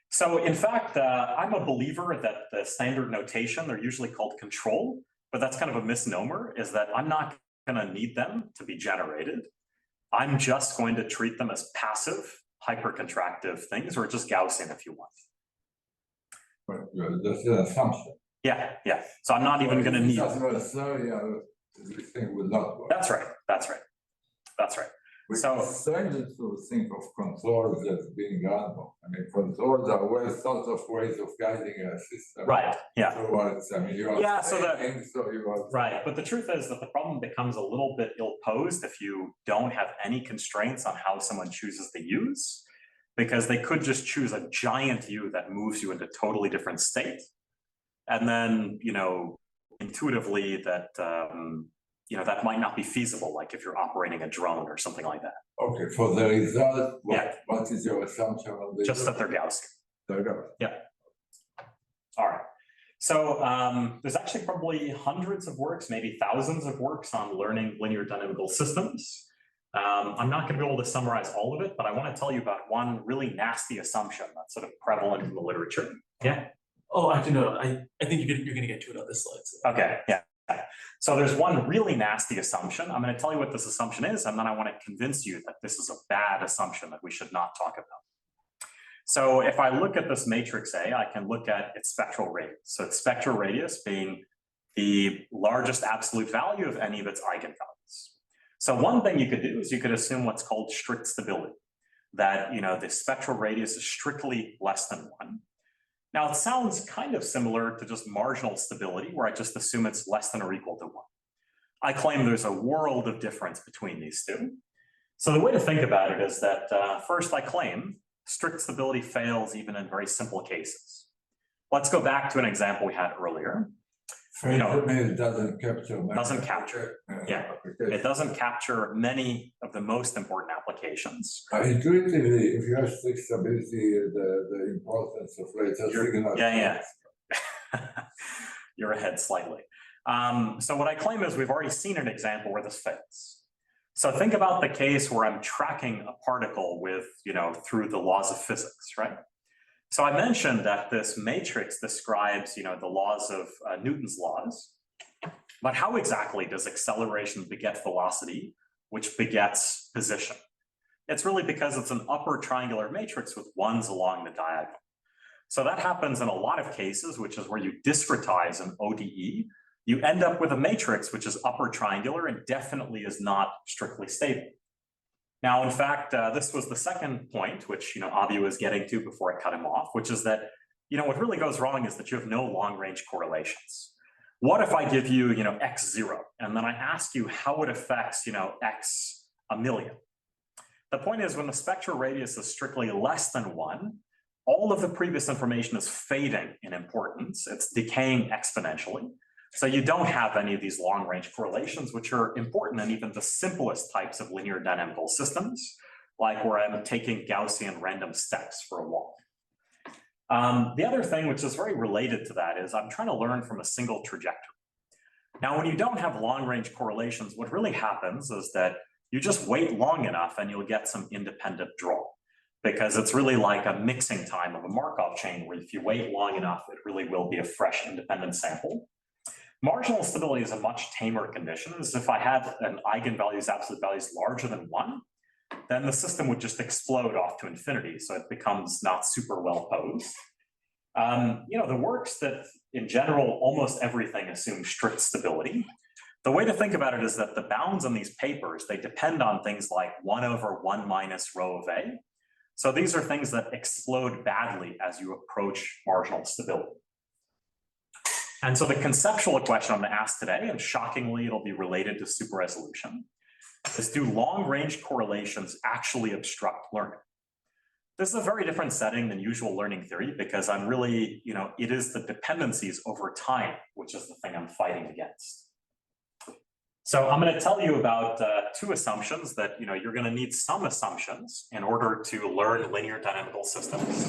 So in fact, I'm a believer that the standard notation, they're usually called control, but that's kind of a misnomer, is that I'm not going to need them to be generated. I'm just going to treat them as passive, hypercontractive things, or just Gaussian if you want. Right, that's an assumption. Yeah. So I'm not even going to need them. This thing will not work. That's right. We So tended to think of controls as being random. I mean, controls are well thought of ways of guiding a system. right. Yeah. Towards, I mean, you are Yeah, so saying, so you are Right, but the truth is that the problem becomes a little bit ill-posed if you don't have any constraints on how someone chooses to use, because they could just choose a giant U that moves you into a totally different state. And then, intuitively that, that might not be feasible, like if you're operating a drone or something like that. okay. For the result, what is your assumption on the Just that they're Gaussian. They're Gaussian. Yeah. All right. So there's actually probably hundreds of works, maybe thousands of works on learning linear dynamical systems. I'm not going to be able to summarize all of it, but I want to tell you about one really nasty assumption that's sort of prevalent in the literature. Yeah. Oh, actually, no, I think you're going to get to it on this slide. So. Okay. Yeah. So there's one really nasty assumption. I'm going to tell you what this assumption is, and then I want to convince you that this is a bad assumption that we should not talk about. So if I look at this matrix A, I can look at its spectral radius. So its spectral radius being the largest absolute value of any of its eigenvalues. So one thing you could do is you could assume what's called strict stability, that the spectral radius is strictly less than 1. Now it sounds kind of similar to just marginal stability, where I just assume it's less than or equal to 1. I claim there's a world of difference between these two. So the way to think about it is that first I claim strict stability fails even in very simple cases. Let's go back to an example we had earlier. It doesn't capture. It doesn't capture many of the most important applications. Intuitively, if you have strict stability, the importance of later signals. Yeah. You're ahead slightly. So what I claim is we've already seen an example where this fits. So think about the case where I'm tracking a particle with, through the laws of physics, right? So I mentioned that this matrix describes, the laws of Newton's laws, but how exactly does acceleration beget velocity, which begets position? It's really because it's an upper triangular matrix with ones along the diagonal. So that happens in a lot of cases, which is where you discretize an ODE. You end up with a matrix which is upper triangular and definitely is not strictly stable. Now, in fact, this was the second point, which Avi was getting to before I cut him off, which is that what really goes wrong is that you have no long-range correlations. What if I give you x0, and then I ask you how it affects x a million? The point is, when the spectral radius is strictly less than 1, all of the previous information is fading in importance. It's decaying exponentially. So you don't have any of these long-range correlations, which are important in even the simplest types of linear dynamical systems, like where I'm taking Gaussian random steps for a walk. The other thing, which is very related to that, is I'm trying to learn from a single trajectory. Now, when you don't have long-range correlations, what really happens is that you just wait long enough and you'll get some independent draw, because it's really like a mixing time of a Markov chain where if you wait long enough, it really will be a fresh independent sample. Marginal stability is a much tamer condition. As if I had an eigenvalues, absolute values larger than 1, then the system would just explode off to infinity. So it becomes not super well posed. The works that in general, almost everything assumes strict stability. The way to think about it is that the bounds on these papers, they depend on things like 1 over 1 minus rho of A. So these are things that explode badly as you approach marginal stability. And so the conceptual question I'm going to ask today, and shockingly, it'll be related to super resolution, is do long-range correlations actually obstruct learning? This is a very different setting than usual learning theory, because I'm really, it is the dependencies over time, which is the thing I'm fighting against. So I'm going to tell you about 2 assumptions that, you're going to need some assumptions in order to learn linear dynamical systems.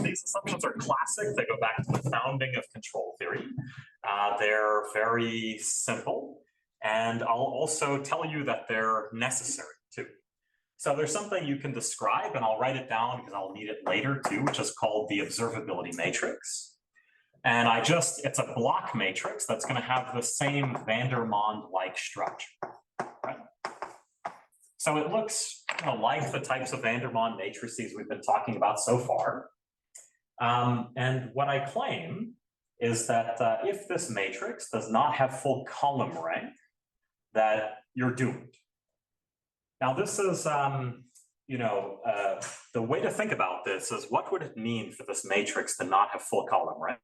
These assumptions are classic. They go back to the founding of control theory. They're very simple. And I'll also tell you that they're necessary too. So there's something you can describe, and I'll write it down because I'll need it later too, which is called the observability matrix. And it's a block matrix that's going to have the same van der Waals-like structure. Right? So it looks like the types of van der Waals matrices we've been talking about so far. And what I claim is that if this matrix does not have full column rank, that you're doomed. Now, this is, the way to think about this is, what would it mean for this matrix to not have full column rank?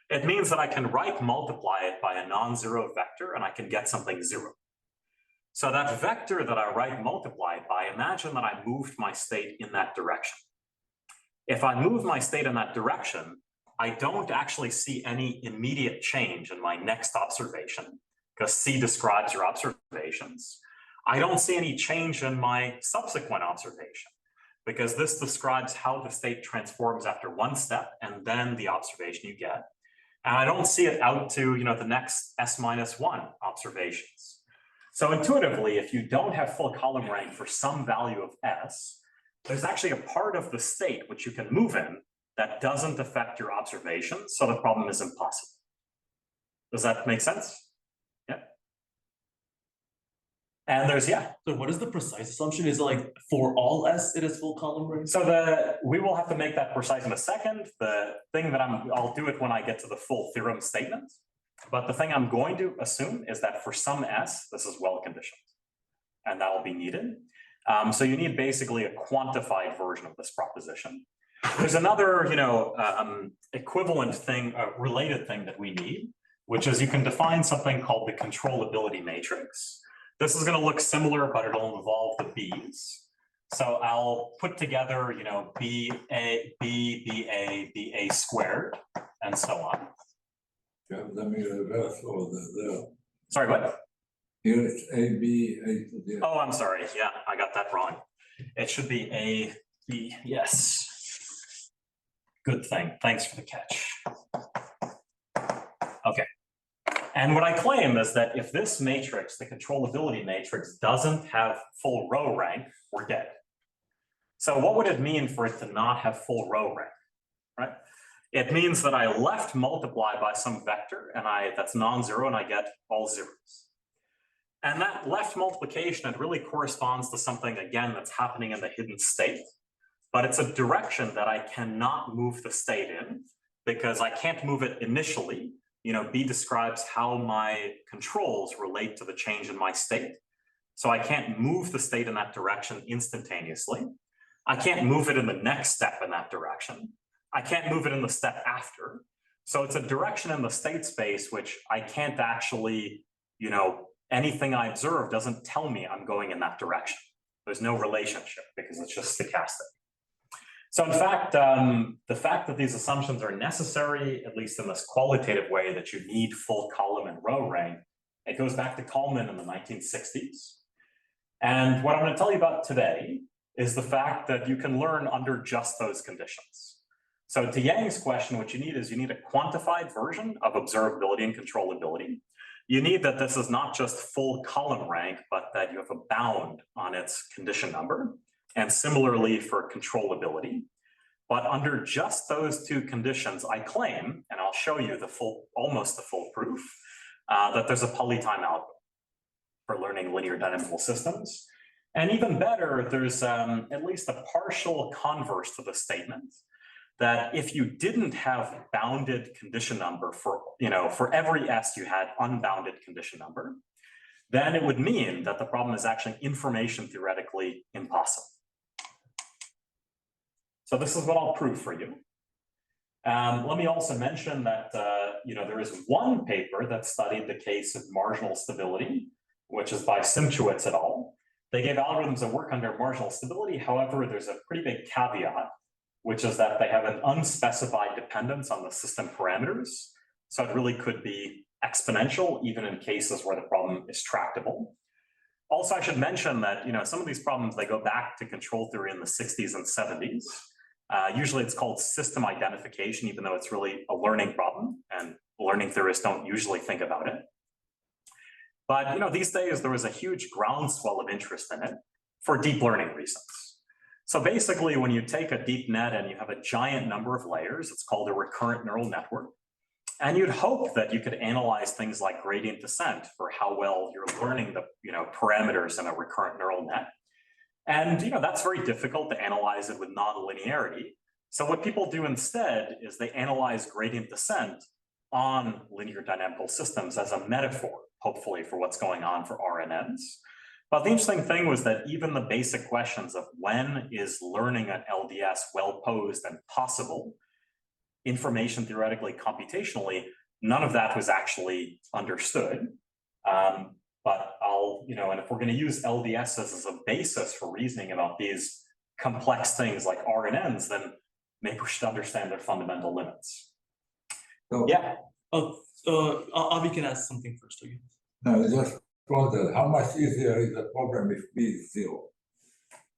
It means that I can multiply it by a non-zero vector, and I can get something 0. So that vector that I multiplied by, imagine that I moved my state in that direction. If I move my state in that direction, I don't actually see any immediate change in my next observation, because C describes your observations. I don't see any change in my subsequent observation, because this describes how the state transforms after one step and then the observation you get. And I don't see it out to the next S-1 observations. So intuitively, if you don't have full column rank for some value of S, there's actually a part of the state which you can move in that doesn't affect your observations, so the problem is impossible. Does that make sense? Yeah. And there's, So what is the precise assumption? Is it like for all S, it is full column rank? So we will have to make that precise in a second. The thing that I'll do it when I get to the full theorem statement. But the thing I'm going to assume is that for some S, this is well conditioned, and that will be needed. So you need basically a quantified version of this proposition. There's another, equivalent thing, related thing that we need, which is you can define something called the controllability matrix. This is going to look similar, but it'll involve the B's. So I'll put together, B, A, B, B, A, B, A squared, and so on. Yeah, let me reverse all the. Sorry, what? Here it's A, B, A to the. Oh, I'm sorry. Yeah, I got that wrong. It should be A, B, yes. Good thing. Thanks for the catch. Okay. And what I claim is that if this matrix, the controllability matrix, doesn't have full row rank, we're dead. So what would it mean for it to not have full row rank, right? It means that I left multiply by some vector and that's non-zero and I get all zeros. And that left multiplication, it really corresponds to something, again, that's happening in the hidden state. But it's a direction that I cannot move the state in because I can't move it initially. B describes how my controls relate to the change in my state. So I can't move the state in that direction instantaneously. I can't move it in the next step in that direction. I can't move it in the step after. So it's a direction in the state space which I can't actually, anything I observe doesn't tell me I'm going in that direction. There's no relationship because it's just stochastic. So in fact, the fact that these assumptions are necessary, at least in this qualitative way, that you need full column and row rank, it goes back to Kalman in the 1960s. And what I'm going to tell you about today is the fact that you can learn under just those conditions. So to Yang's question, what you need is you need a quantified version of observability and controllability. You need that this is not just full column rank, but that you have a bound on its condition number. And similarly for controllability. But under just those two conditions, I claim, and I'll show you almost the full proof, that there's a polytime algorithm for learning linear dynamical systems. And even better, there's at least a partial converse to the statement that if you didn't have bounded condition number for every S you had unbounded condition number, then it would mean that the problem is actually information theoretically impossible. So this is what I'll prove for you. Let me also mention that there is one paper that studied the case of marginal stability, which is by Simchowitz et al. They gave algorithms that work under marginal stability. However, there's a pretty big caveat, which is that they have an unspecified dependence on the system parameters. So it really could be exponential, even in cases where the problem is tractable. Also, I should mention that some of these problems, they go back to control theory in the 60s and 70s. Usually it's called system identification, even though it's really a learning problem, and learning theorists don't usually think about it. But these days there was a huge groundswell of interest in it for deep learning reasons. So basically, when you take a deep net and you have a giant number of layers, it's called a recurrent neural network. And you'd hope that you could analyze things like gradient descent for how well you're learning the parameters in a recurrent neural net. And that's very difficult to analyze it with nonlinearity. So what people do instead is they analyze gradient descent on linear dynamical systems as a metaphor, hopefully, for what's going on for RNNs. But the interesting thing was that even the basic questions of when is learning an LDS well posed and possible, information theoretically, computationally, none of that was actually understood. But and if we're going to use LDSs as a basis for reasoning about these complex things like RNNs, then maybe we should understand their fundamental limits. So, yeah. Avi can ask something first again. No, I just wondered how much easier is the problem if B is 0?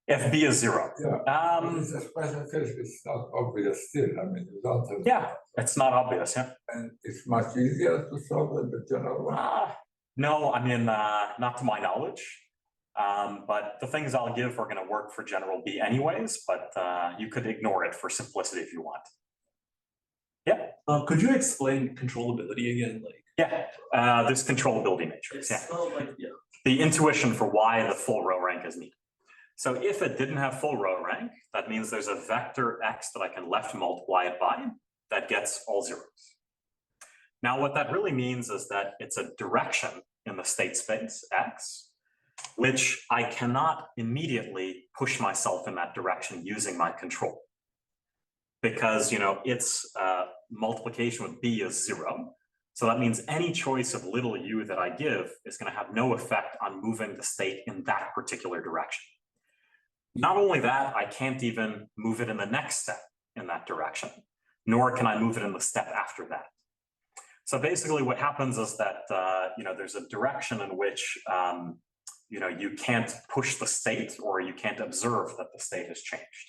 If B is 0. Yeah. It's a special case, it's not obvious still. I mean, you don't have. Yeah, it's not obvious. Yeah. And it's much easier to solve than the general one. No, I mean, not to my knowledge. But the things I'll give are going to work for general B anyways, but you could ignore it for simplicity if you want. Yeah. Could you explain controllability again? This controllability matrix. Yeah. Yeah. The intuition for why the full row rank is needed. So if it didn't have full row rank, that means there's a vector X that I can left multiply it by that gets all zeros. Now, what that really means is that it's a direction in the state space, X, which I cannot immediately push myself in that direction using my control. Because, its multiplication with B is 0. So that means any choice of little u that I give is going to have no effect on moving the state in that particular direction. Not only that, I can't even move it in the next step in that direction, nor can I move it in the step after that. So basically what happens is that, there's a direction in which, you can't push the state or you can't observe that the state has changed.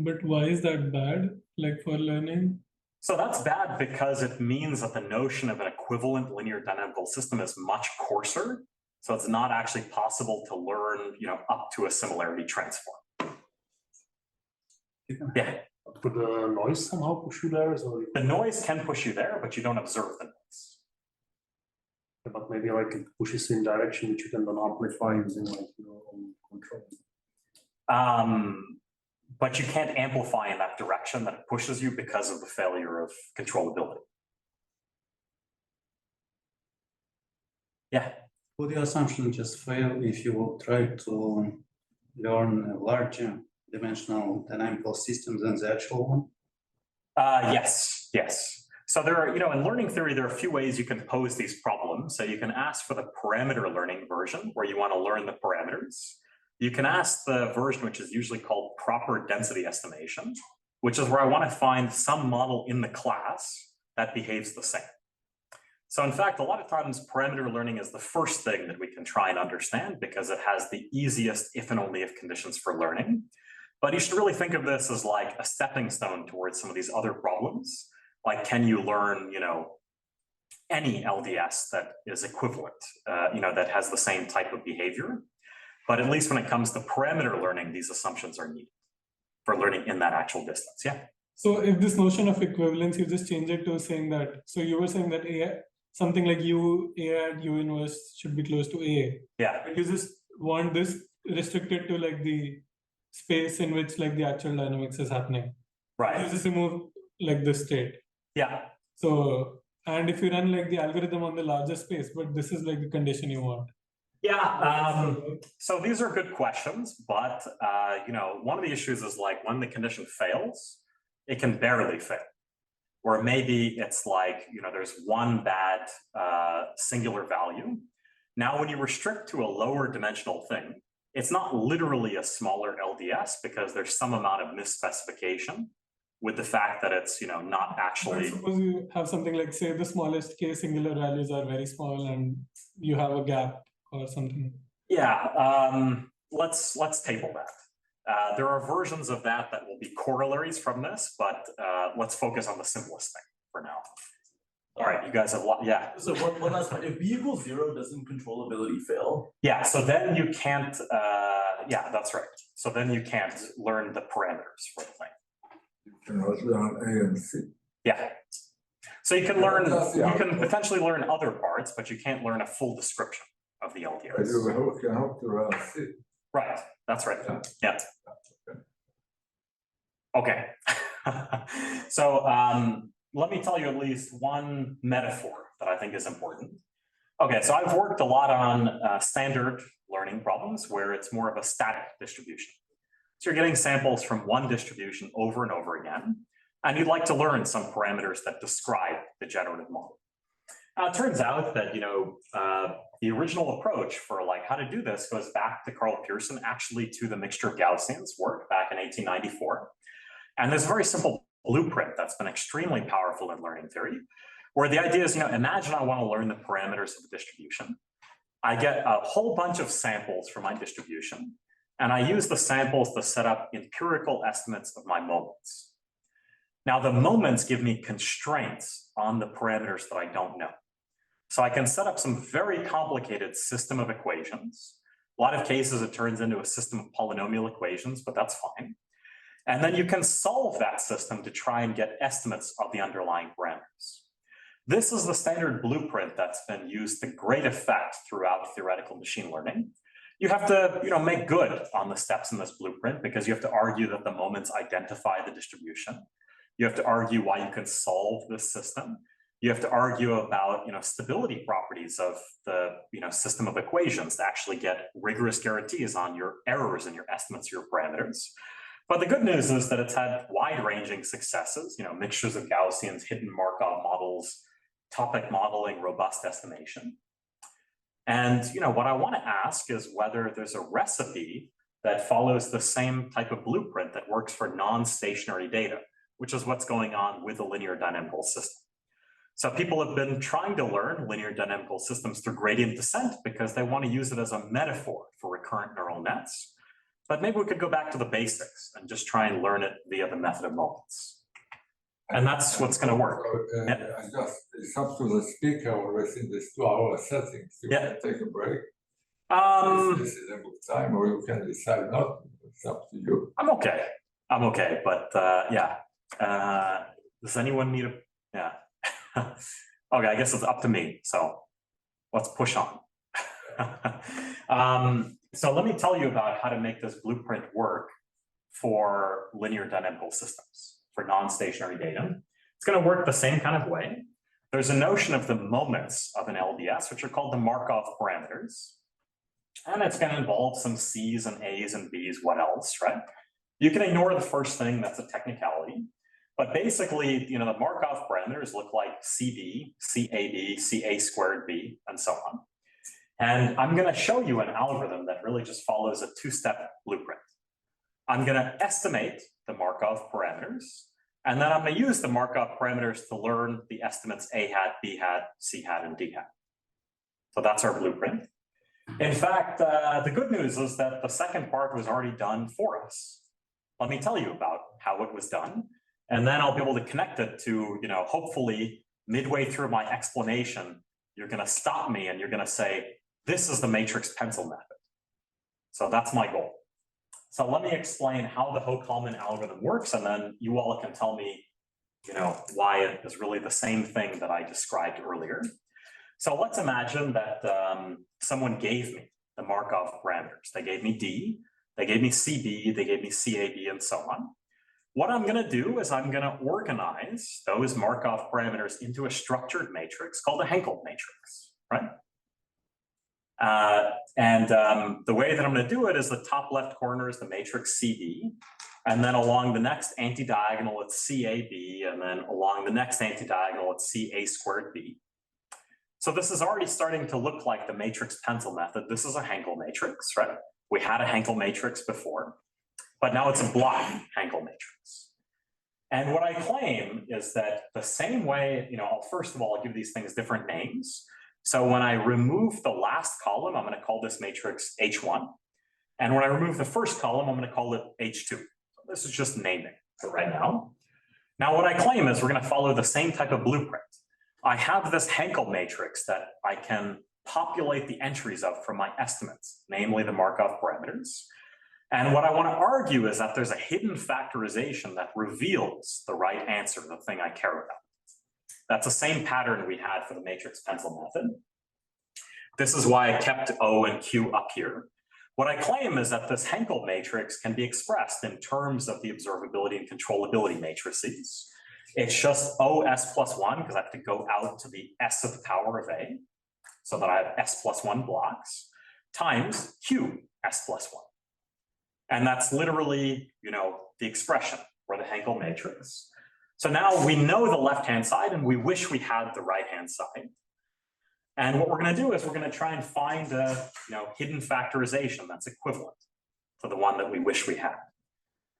But why is that bad, for learning? So that's bad because it means that the notion of an equivalent linear dynamical system is much coarser. So it's not actually possible to learn, up to a similarity transform. Yeah. Could the noise somehow push you there? So The noise can push you there, but you don't observe the noise. but maybe like it pushes in direction which you can then amplify using like your own control. But you can't amplify in that direction that it pushes you because of the failure of controllability. Yeah. Would the assumption just fail if you try to learn a larger dimensional dynamical system than the actual one? Yes. So there are, in learning theory, there are a few ways you can pose these problems. So you can ask for the parameter learning version where you want to learn the parameters. You can ask the version which is usually called proper density estimation, which is where I want to find some model in the class that behaves the same. So in fact, a lot of times parameter learning is the first thing that we can try and understand because it has the easiest if and only if conditions for learning. But you should really think of this as like a stepping stone towards some of these other problems. Like, can you learn, any LDS that is equivalent, that has the same type of behavior? But at least when it comes to parameter learning, these assumptions are needed for learning in that actual distance. Yeah. So if this notion of equivalence, you just change it to saying that, so you were saying that something like A at U inverse should be close to A. Yeah. But you just want this restricted to like the space in which like the actual dynamics is happening. Right. You just remove like the state. Yeah. So, and if you run like the algorithm on the larger space, but this is like the condition you want. Yeah. So these are good questions, but one of the issues is like when the condition fails, it can barely fail. Or maybe it's like, there's one bad singular value. Now, when you restrict to a lower dimensional thing, it's not literally a smaller LDS because there's some amount of misspecification with the fact that it's, not actually. But suppose you have something like, say, the smallest k singular values are very small and you have a gap or something. Yeah, let's table that. There are versions of that will be corollaries from this, but let's focus on the simplest thing for now. All right, you guys have yeah. So one last point. If b equals 0, doesn't controllability fail? Yeah, so then you can't. Yeah, that's right. So then you can't learn the parameters for the thing. You can also learn A and C. Yeah. So you can learn. You can potentially learn other parts, but you can't learn a full description of the LDRs. You can hope to learn C. Right. That's right. Yeah. Okay. So let me tell you at least one metaphor that I think is important. Okay, so I've worked a lot on standard learning problems where it's more of a static distribution. So you're getting samples from one distribution over and over again, and you'd like to learn some parameters that describe the generative model. It turns out that the original approach for like how to do this goes back to Carl Pearson, actually to the mixture of Gaussians work back in 1894. And there's a very simple blueprint that's been extremely powerful in learning theory, where the idea is, imagine I want to learn the parameters of the distribution. I get a whole bunch of samples from my distribution, and I use the samples to set up empirical estimates of my moments. Now, the moments give me constraints on the parameters that I don't know. So I can set up some very complicated system of equations. A lot of cases, it turns into a system of polynomial equations, but that's fine. And then you can solve that system to try and get estimates of the underlying parameters. This is the standard blueprint that's been used to great effect throughout theoretical machine learning. You have to, make good on the steps in this blueprint because you have to argue that the moments identify the distribution. You have to argue why you can solve this system. You have to argue about, stability properties of the, system of equations to actually get rigorous guarantees on your errors and your estimates of your parameters. But the good news is that it's had wide-ranging successes, mixtures of Gaussians, hidden Markov models, topic modeling, robust estimation. And, what I want to ask is whether there's a recipe that follows the same type of blueprint that works for non-stationary data, which is what's going on with a linear dynamical system. So people have been trying to learn linear dynamical systems through gradient descent because they want to use it as a metaphor for recurrent neural nets. But maybe we could go back to the basics and just try and learn it via the method of moments. And that's what's going to work. I just, it's up to the speaker always in this 2-hour settings. You Yeah. can take a break. This is a good time, or you can decide not. It's up to you. I'm okay. I'm okay. But yeah. Does anyone need a, yeah. Okay, I guess it's up to me. So let's push on. So let me tell you about how to make this blueprint work for linear dynamical systems, for non-stationary data. It's going to work the same kind of way. There's a notion of the moments of an LDS, which are called the Markov parameters. And it's going to involve some C's and A's and B's, what else, right? You can ignore the first thing, that's a technicality. But basically, you know, the Markov parameters look like CB, CAB, CA squared B, and so on. And I'm going to show you an algorithm that really just follows a two-step blueprint. I'm going to estimate the Markov parameters, and then I'm going to use the Markov parameters to learn the estimates A hat, B hat, C hat, and D hat. So that's our blueprint. In fact, the good news is that the second part was already done for us. Let me tell you about how it was done, and then I'll be able to connect it to, you know, hopefully midway through my explanation, you're going to stop me and you're going to say, this is the matrix pencil method. So that's my goal. So let me explain how the Ho-Kalman algorithm works, and then you all can tell me, you know, why it is really the same thing that I described earlier. So let's imagine that someone gave me the Markov parameters. They gave me D, they gave me CB, they gave me CAB, and so on. What I'm going to do is I'm going to organize those Markov parameters into a structured matrix called a Hankel matrix, right? The way that I'm going to do it is the top left corner is the matrix CB, and then along the next anti-diagonal it's CAB, and then along the next anti-diagonal it's CA squared B. So this is already starting to look like the matrix pencil method. This is a Hankel matrix, right? We had a Hankel matrix before, but now it's a block Hankel matrix. And what I claim is that the same way, you know, first of all, I'll give these things different names. So when I remove the last column, I'm going to call this matrix H1. And when I remove the first column, I'm going to call it H2. So this is just naming for right now. Now, what I claim is we're going to follow the same type of blueprint. I have this Hankel matrix that I can populate the entries of from my estimates, namely the Markov parameters. And what I want to argue is that there's a hidden factorization that reveals the right answer, the thing I care about. That's the same pattern we had for the matrix pencil method. This is why I kept O and Q up here. What I claim is that this Hankel matrix can be expressed in terms of the observability and controllability matrices. It's just OS plus 1, because I have to go out to the S to the power of A, so that I have S plus 1 blocks, times Q S plus 1. And that's literally, you know, the expression for the Hankel matrix. So now we know the left-hand side, and we wish we had the right-hand side. And what we're going to do is we're going to try and find a, you know, hidden factorization that's equivalent to the one that we wish we had.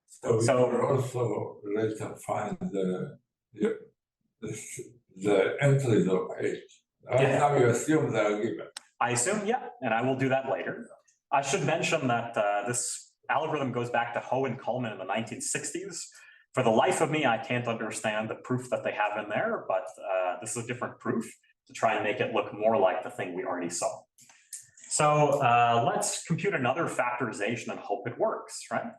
So you also later find the entries of H. Yeah. Now you assume they are given. I assume, yeah, and I will do that later. I should mention that this algorithm goes back to Ho and Kalman in the 1960s. For the life of me, I can't understand the proof that they have in there, but this is a different proof to try and make it look more like the thing we already saw. So let's compute another factorization and hope it works, right?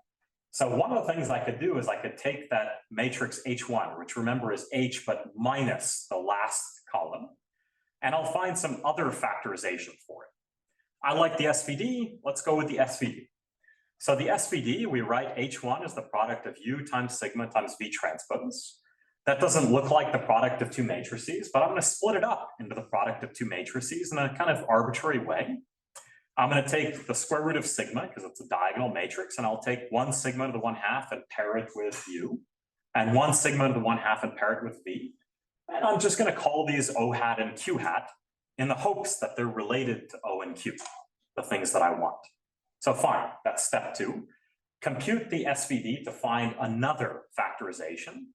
So one of the things I could do is I could take that matrix H1, which remember is H, but minus the last column, and I'll find some other factorization for it. I like the SVD, let's go with the SVD. So the SVD, we write H1 as the product of U times sigma times V transpose. That doesn't look like the product of two matrices, but I'm going to split it up into the product of two matrices in a kind of arbitrary way. I'm going to take the square root of sigma, because it's a diagonal matrix, and I'll take 1 sigma to the 1/2 and pair it with U, and 1 sigma to the 1/2 and pair it with V. And I'm just going to call these O hat and Q hat in the hopes that they're related to O and Q, the things that I want. So fine, that's step 2. Compute the SVD to find another factorization.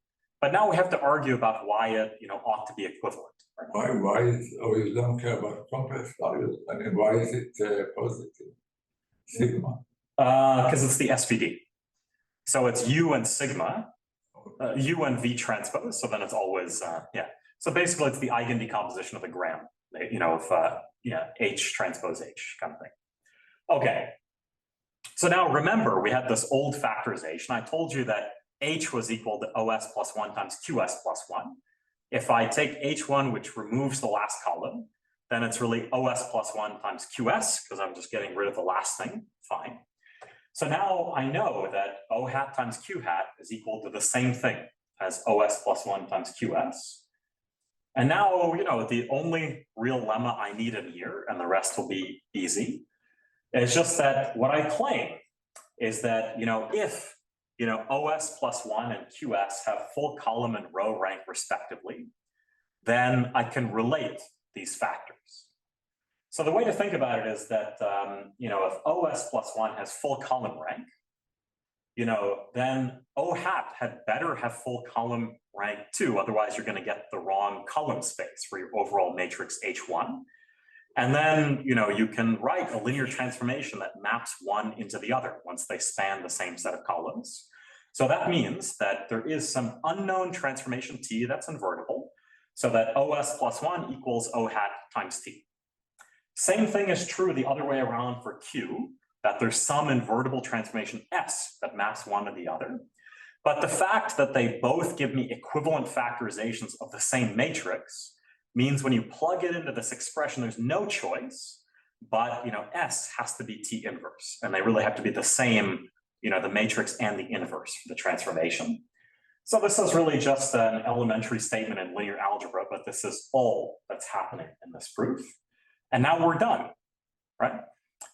But now we have to argue about why it, you know, ought to be equivalent. Why is, or you don't care about complex values? I mean, why is it positive? Sigma. Because it's the SVD. So it's U and sigma. U and V transpose, so then it's always, yeah. So basically it's the eigen decomposition of the gram, of H transpose H kind of thing. Okay. So now remember, we had this old factorization. I told you that H was equal to OS plus 1 times QS plus 1. If I take H1, which removes the last column, then it's really OS plus 1 times QS, because I'm just getting rid of the last thing. Fine. So now I know that O hat times Q hat is equal to the same thing as OS plus 1 times QS. And now, the only real lemma I need in here, and the rest will be easy, is just that what I claim is that, if, OS plus 1 and QS have full column and row rank respectively, then I can relate these factors. So the way to think about it is that, if OS plus 1 has full column rank, then O hat had better have full column rank too, otherwise you're going to get the wrong column space for your overall matrix H1. And then, you can write a linear transformation that maps one into the other once they span the same set of columns. So that means that there is some unknown transformation T that's invertible, so that OS plus 1 equals O hat times T. Same thing is true the other way around for Q, that there's some invertible transformation S that maps one to the other. But the fact that they both give me equivalent factorizations of the same matrix means when you plug it into this expression, there's no choice, but S has to be T inverse, and they really have to be the same, the matrix and the inverse for the transformation. So this is really just an elementary statement in linear algebra, but this is all that's happening in this proof. And now we're done, right?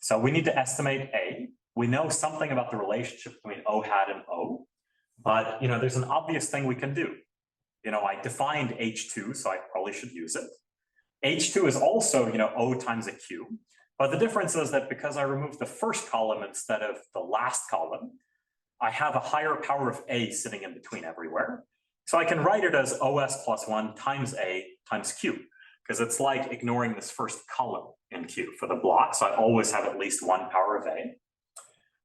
So we need to estimate A. We know something about the relationship between O hat and O, but there's an obvious thing we can do. I defined H2, so I probably should use it. H2 is also, O times a Q, but the difference is that because I removed the first column instead of the last column, I have a higher power of A sitting in between everywhere. So I can write it as OS plus 1 times A times Q, because it's like ignoring this first column in Q for the block, so I always have at least one power of A.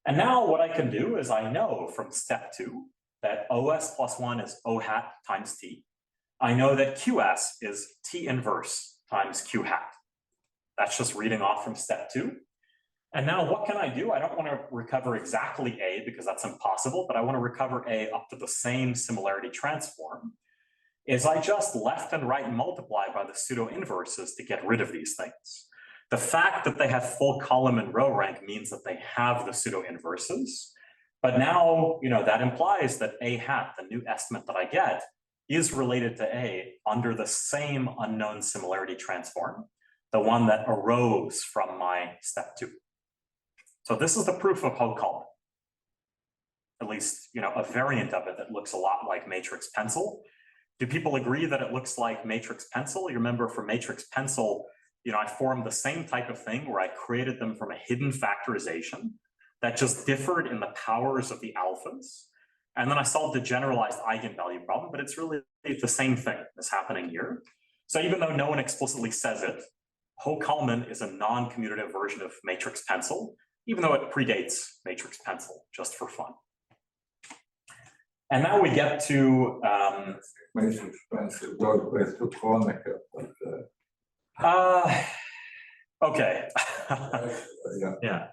And now what I can do is I know from step 2 that OS plus 1 is O hat times T. I know that QS is T inverse times Q hat. That's just reading off from step 2. And now what can I do? I don't want to recover exactly A because that's impossible, but I want to recover A up to the same similarity transform. Is I just left and right multiply by the pseudo inverses to get rid of these things. The fact that they have full column and row rank means that they have the pseudo inverses. But now, that implies that A hat, the new estimate that I get, is related to A under the same unknown similarity transform, the one that arose from my step 2. So this is the proof of Ho-Kalman. At least, a variant of it that looks a lot like matrix pencil. Do people agree that it looks like matrix pencil? You remember for matrix pencil, I formed the same type of thing where I created them from a hidden factorization that just differed in the powers of the alphas. And then I solved a generalized eigenvalue problem, but it's really the same thing that's happening here. So even though no one explicitly says it, Ho-Kalman is a non-commutative version of matrix pencil, even though it predates matrix pencil, just for fun. And now we get to matrix pencil goes back to canonical, okay. yeah. Yeah.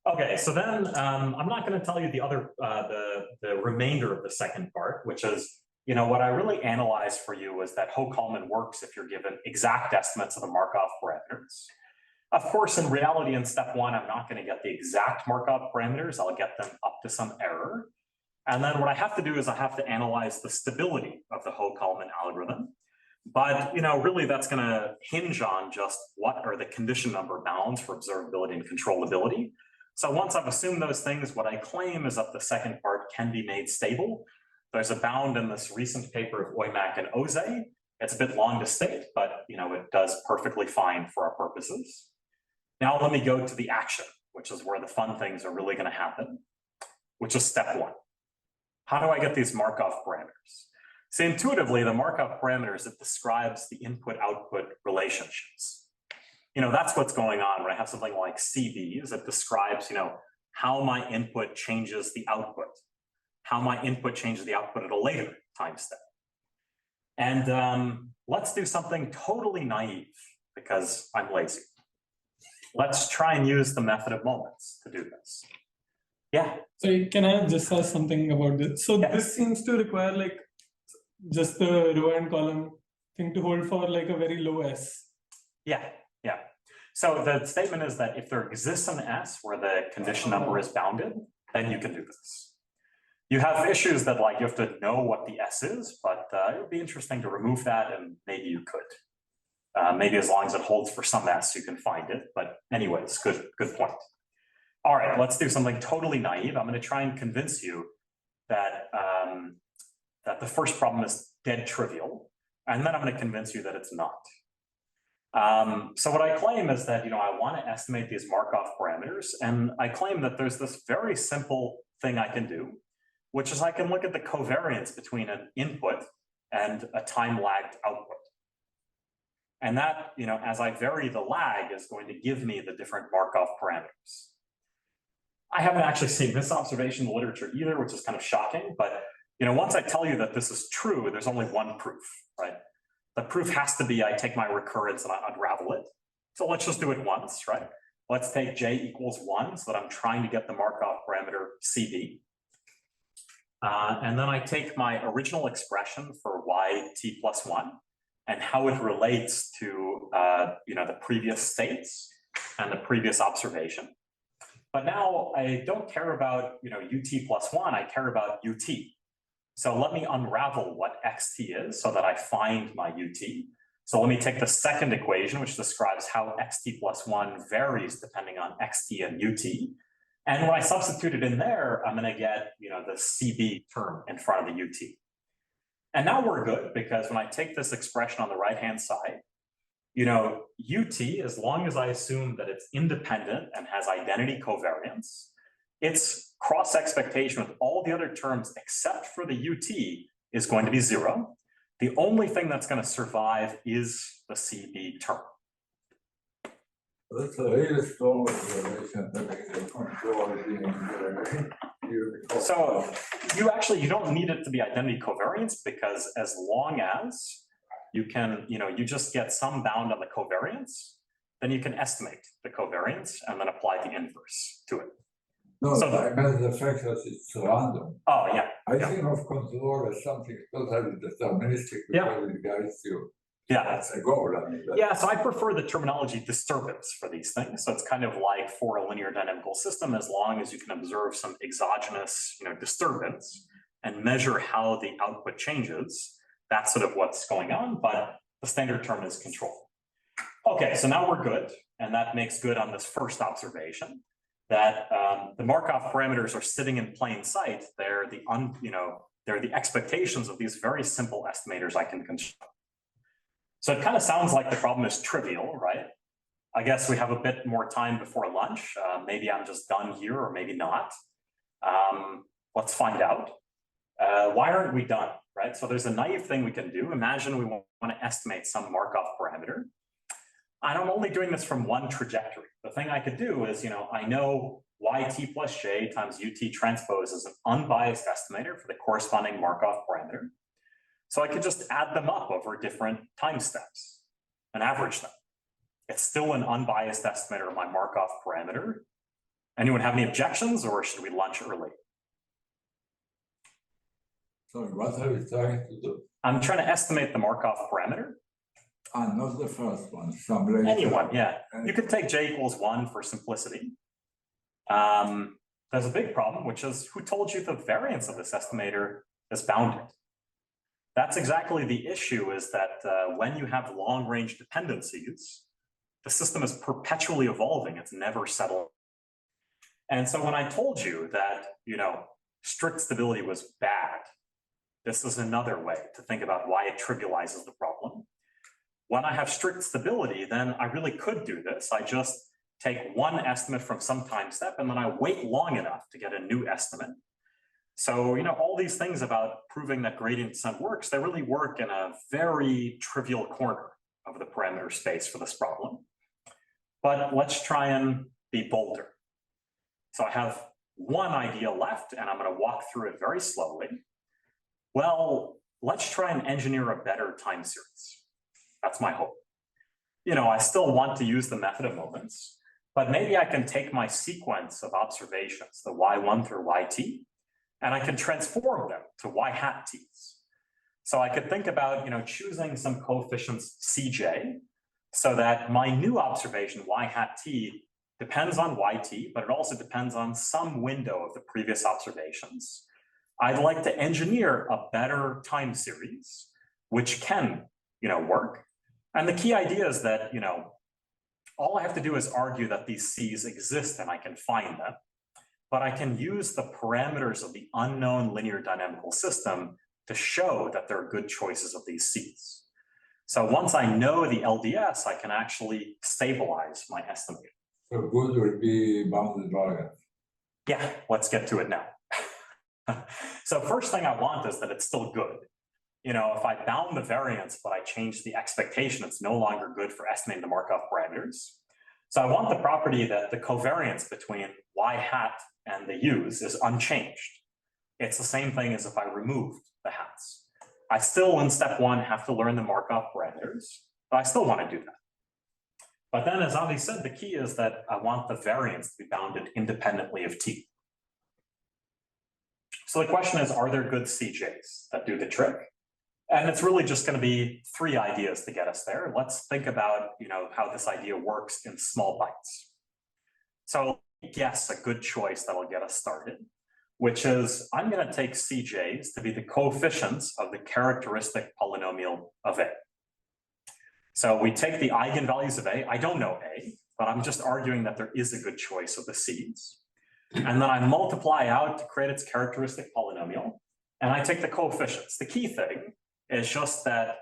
Okay, so then I'm not going to tell you the other, the remainder of the second part, which is, what I really analyzed for you was that Ho-Kalman works if you're given exact estimates of the Markov parameters. Of course, in reality, in step 1, I'm not going to get the exact Markov parameters. I'll get them up to some error. And then what I have to do is I have to analyze the stability of the Ho-Kalman algorithm. But, really that's going to hinge on just what are the condition number bounds for observability and controllability. So once I've assumed those things, what I claim is that the second part can be made stable. There's a bound in this recent paper of Oymak and Oze. It's a bit long to state, but it does perfectly fine for our purposes. Now let me go to the action, which is where the fun things are really going to happen, which is step 1. How do I get these Markov parameters? So intuitively, the Markov parameters, it describes the input-output relationships. That's what's going on when I have something like CVs. It describes, how my input changes the output. how my input changes the output at a later time step. And let's do something totally naive because I'm lazy. Let's try and use the method of moments to do this. Yeah. So can I just ask something about this? So Yeah. this seems to require like just the row and column thing to hold for like a very low S. Yeah, yeah. So the statement is that if there exists an S where the condition number is bounded, then you can do this. You have issues that like you have to know what the S is, but it would be interesting to remove that, and maybe you could. Maybe as long as it holds for some S, you can find it. But anyways, good point. All right, let's do something totally naive. I'm going to try and convince you that that the first problem is dead trivial, and then I'm going to convince you that it's not. So what I claim is that I want to estimate these Markov parameters, and I claim that there's this very simple thing I can do, which is I can look at the covariance between an input and a time-lagged output. And that, as I vary the lag, is going to give me the different Markov parameters. I haven't actually seen this observation in the literature either, which is kind of shocking, but once I tell you that this is true, there's only one proof, right? The proof has to be I take my recurrence and I unravel it. So let's just do it once, right? Let's take j equals 1, so that I'm trying to get the Markov parameter CB. And then I take my original expression for yt plus 1 and how it relates to the previous states and the previous observation. But now I don't care about ut plus 1, I care about ut. So let me unravel what xt is so that I find my ut. So let me take the second equation, which describes how xt plus 1 varies depending on xt and ut. And when I substitute it in there, I'm going to get the CB term in front of the ut. And now we're good, because when I take this expression on the right-hand side, ut, as long as I assume that it's independent and has identity covariance, its cross-expectation with all the other terms except for the ut is going to be 0. The only thing that's going to survive is the CB term. That's a really strong observation that the control being So you don't need it to be identity covariance, because as long as you can, you just get some bound on the covariance, then you can estimate the covariance and then apply the inverse to it. No, So I meant the fact that it's random. Oh, yeah. I think of control as something totally deterministic because it guides you. Yeah. That's a goal. I mean, Yeah, so I prefer the terminology disturbance for these things. So it's kind of like for a linear dynamical system, as long as you can observe some exogenous, disturbance and measure how the output changes, that's sort of what's going on, but the standard term is control. Okay, so now we're good, and that makes good on this first observation, that the Markov parameters are sitting in plain sight. They're they're the expectations of these very simple estimators I can construct. So it kind of sounds like the problem is trivial, right? I guess we have a bit more time before lunch. Maybe I'm just done here, or maybe not. Let's find out. Why aren't we done, right? So there's a naive thing we can do. Imagine we want to estimate some Markov parameter. I'm only doing this from one trajectory. The thing I could do is, I know yt plus j times ut transpose is an unbiased estimator for the corresponding Markov parameter. So I could just add them up over different time steps and average them. It's still an unbiased estimator of my Markov parameter. Anyone have any objections, or should we lunch early? sorry, what are you trying to do? I'm trying to estimate the Markov parameter. Not the first one, some later. Anyone, yeah. You could take j equals 1 for simplicity. There's a big problem, which is who told you the variance of this estimator is bounded? That's exactly the issue, is that when you have long-range dependencies, the system is perpetually evolving. It's never settled. And so when I told you that, strict stability was bad, this is another way to think about why it trivializes the problem. When I have strict stability, then I really could do this. I just take one estimate from some time step, and then I wait long enough to get a new estimate. So, all these things about proving that gradient descent works, they really work in a very trivial corner of the parameter space for this problem. But let's try and be bolder. So I have one idea left, and I'm going to walk through it very slowly. Well, let's try and engineer a better time series. That's my hope. I still want to use the method of moments, but maybe I can take my sequence of observations, the y1 through yt, and I can transform them to y hat t's. So I could think about, choosing some coefficients cj, so that my new observation y hat t depends on yt, but it also depends on some window of the previous observations. I'd like to engineer a better time series, which can, work. And the key idea is that, all I have to do is argue that these C's exist and I can find them. But I can use the parameters of the unknown linear dynamical system to show that there are good choices of these C's. So once I know the LDS, I can actually stabilize my estimate. So good would be bounded variance. Yeah, let's get to it now. So first thing I want is that it's still good. If I bound the variance, but I change the expectation, it's no longer good for estimating the Markov parameters. So I want the property that the covariance between y hat and the u's is unchanged. It's the same thing as if I removed the hats. I still, in step one, have to learn the Markov parameters, but I still want to do that. But then, as Avi said, the key is that I want the variance to be bounded independently of t. So the question is, are there good CJs that do the trick? And it's really just going to be three ideas to get us there. Let's think about, how this idea works in small bites. So guess a good choice that'll get us started, which is I'm going to take CJs to be the coefficients of the characteristic polynomial of A. So we take the eigenvalues of A. I don't know A, but I'm just arguing that there is a good choice of the C's. And then I multiply out to create its characteristic polynomial. And I take the coefficients. The key thing is just that,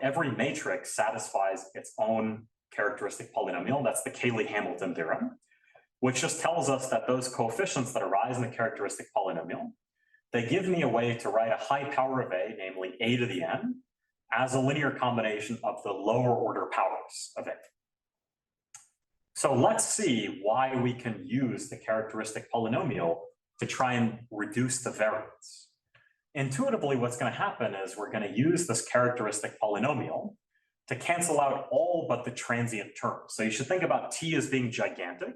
every matrix satisfies its own characteristic polynomial. That's the Cayley-Hamilton theorem, which just tells us that those coefficients that arise in the characteristic polynomial, they give me a way to write a high power of A, namely A to the n, as a linear combination of the lower order powers of A. So let's see why we can use the characteristic polynomial to try and reduce the variance. Intuitively, what's going to happen is we're going to use this characteristic polynomial to cancel out all but the transient terms. So you should think about t as being gigantic,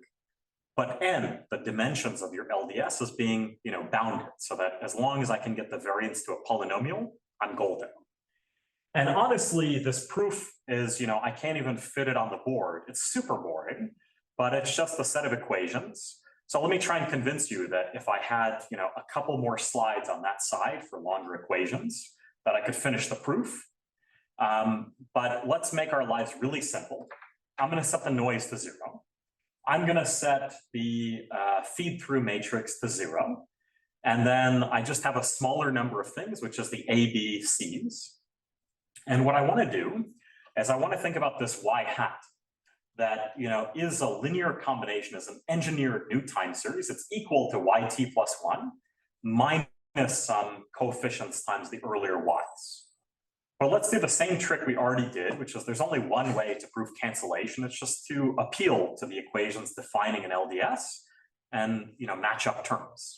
but n, the dimensions of your LDS, as being bounded, so that as long as I can get the variance to a polynomial, I'm golden. And honestly, this proof is, I can't even fit it on the board. It's super boring, but it's just a set of equations. So let me try and convince you that if I had, a couple more slides on that side for longer equations, that I could finish the proof. But let's make our lives really simple. I'm going to set the noise to 0. I'm going to set the feed-through matrix to 0. And then I just have a smaller number of things, which is the A, B, C's. And what I want to do is I want to think about this y hat that is a linear combination, is an engineered new time series. It's equal to yt plus 1 minus some coefficients times the earlier y's. But let's do the same trick we already did, which is there's only one way to prove cancellation. It's just to appeal to the equations defining an LDS and match up terms.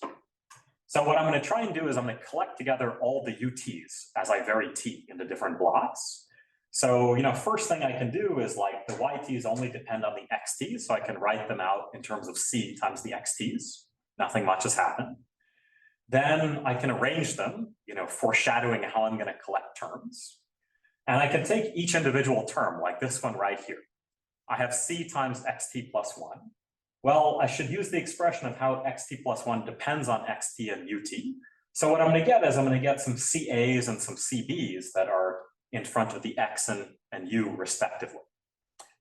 So what I'm going to try and do is I'm going to collect together all the UTs as I vary t into different blocks. So, first thing I can do is the YTs only depend on the XTs, so I can write them out in terms of C times the XTs. Nothing much has happened. Then I can arrange them, foreshadowing how I'm going to collect terms. And I can take each individual term, like this one right here. I have C times XT plus 1. Well, I should use the expression of how XT plus 1 depends on XT and UT. So what I'm going to get is I'm going to get some CAs and some CBs that are in front of the X and U respectively.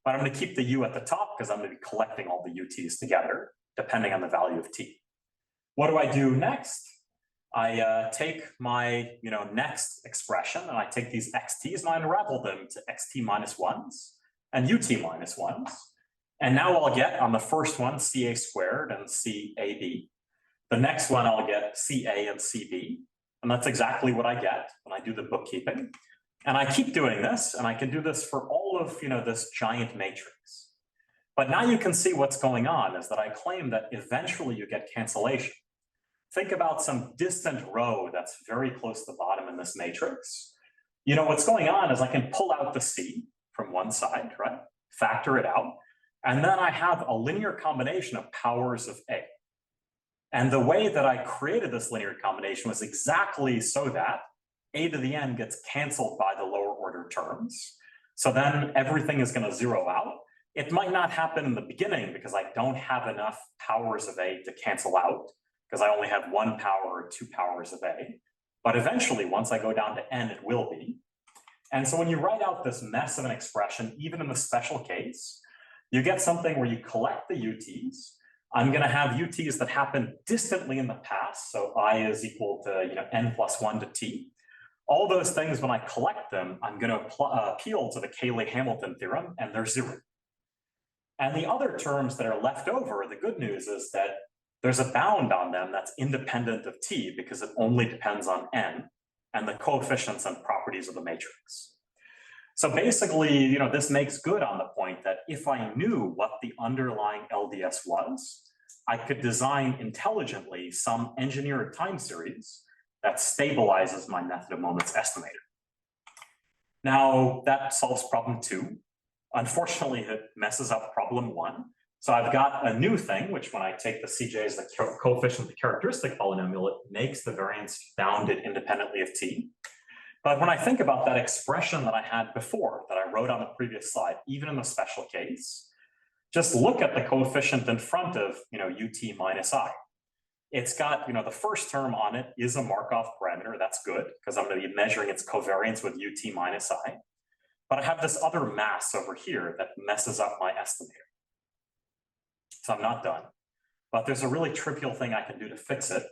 But I'm going to keep the U at the top because I'm going to be collecting all the UTs together, depending on the value of T. What do I do next? I take my next expression and I take these XTs and I unravel them to XT minus 1s and UT minus 1s. And now I'll get on the first one CA squared and CAB. The next one I'll get CA and CB. And that's exactly what I get when I do the bookkeeping. And I keep doing this, and I can do this for all of this giant matrix. But now you can see what's going on is that I claim that eventually you get cancellation. think about some distant row that's very close to the bottom in this matrix. You know, what's going on is I can pull out the C from one side, right? Factor it out. And then I have a linear combination of powers of A. And the way that I created this linear combination was exactly so that A to the n gets canceled by the lower order terms. So then everything is going to zero out. It might not happen in the beginning because I don't have enough powers of A to cancel out, because I only have 1 power or 2 powers of A. But eventually, once I go down to n, it will be. And so when you write out this mess of an expression, even in the special case, you get something where you collect the UTs. I'm going to have UTs that happen distantly in the past. So I is equal to n plus 1 to t. All those things, when I collect them, I'm going to appeal to the Cayley-Hamilton theorem, and they're 0. And the other terms that are left over, the good news is that there's a bound on them that's independent of t, because it only depends on n and the coefficients and properties of the matrix. So basically, this makes good on the point that if I knew what the underlying LDS was, I could design intelligently some engineered time series that stabilizes my method of moments estimator. Now, that solves problem 2. Unfortunately, it messes up problem 1. So I've got a new thing, which when I take the CJ as the coefficient of the characteristic polynomial, it makes the variance bounded independently of t. But when I think about that expression that I had before, that I wrote on the previous slide, even in the special case, just look at the coefficient in front of ut minus I. It's got, the first term on it is a Markov parameter. That's good, because I'm going to be measuring its covariance with ut minus I. But I have this other mass over here that messes up my estimator. So I'm not done. But there's a really trivial thing I can do to fix it,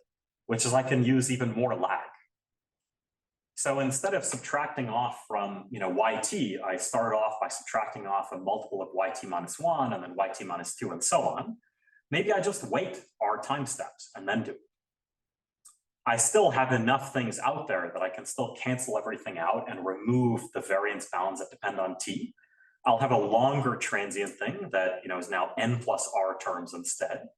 which is I can use even more lag. So instead of subtracting off from yt, I start off by subtracting off a multiple of yt minus 1 and then yt minus 2 and so on. Maybe I just wait our time steps and then do it. I still have enough things out there that I can still cancel everything out and remove the variance bounds that depend on t. I'll have a longer transient thing that is now n plus r terms instead.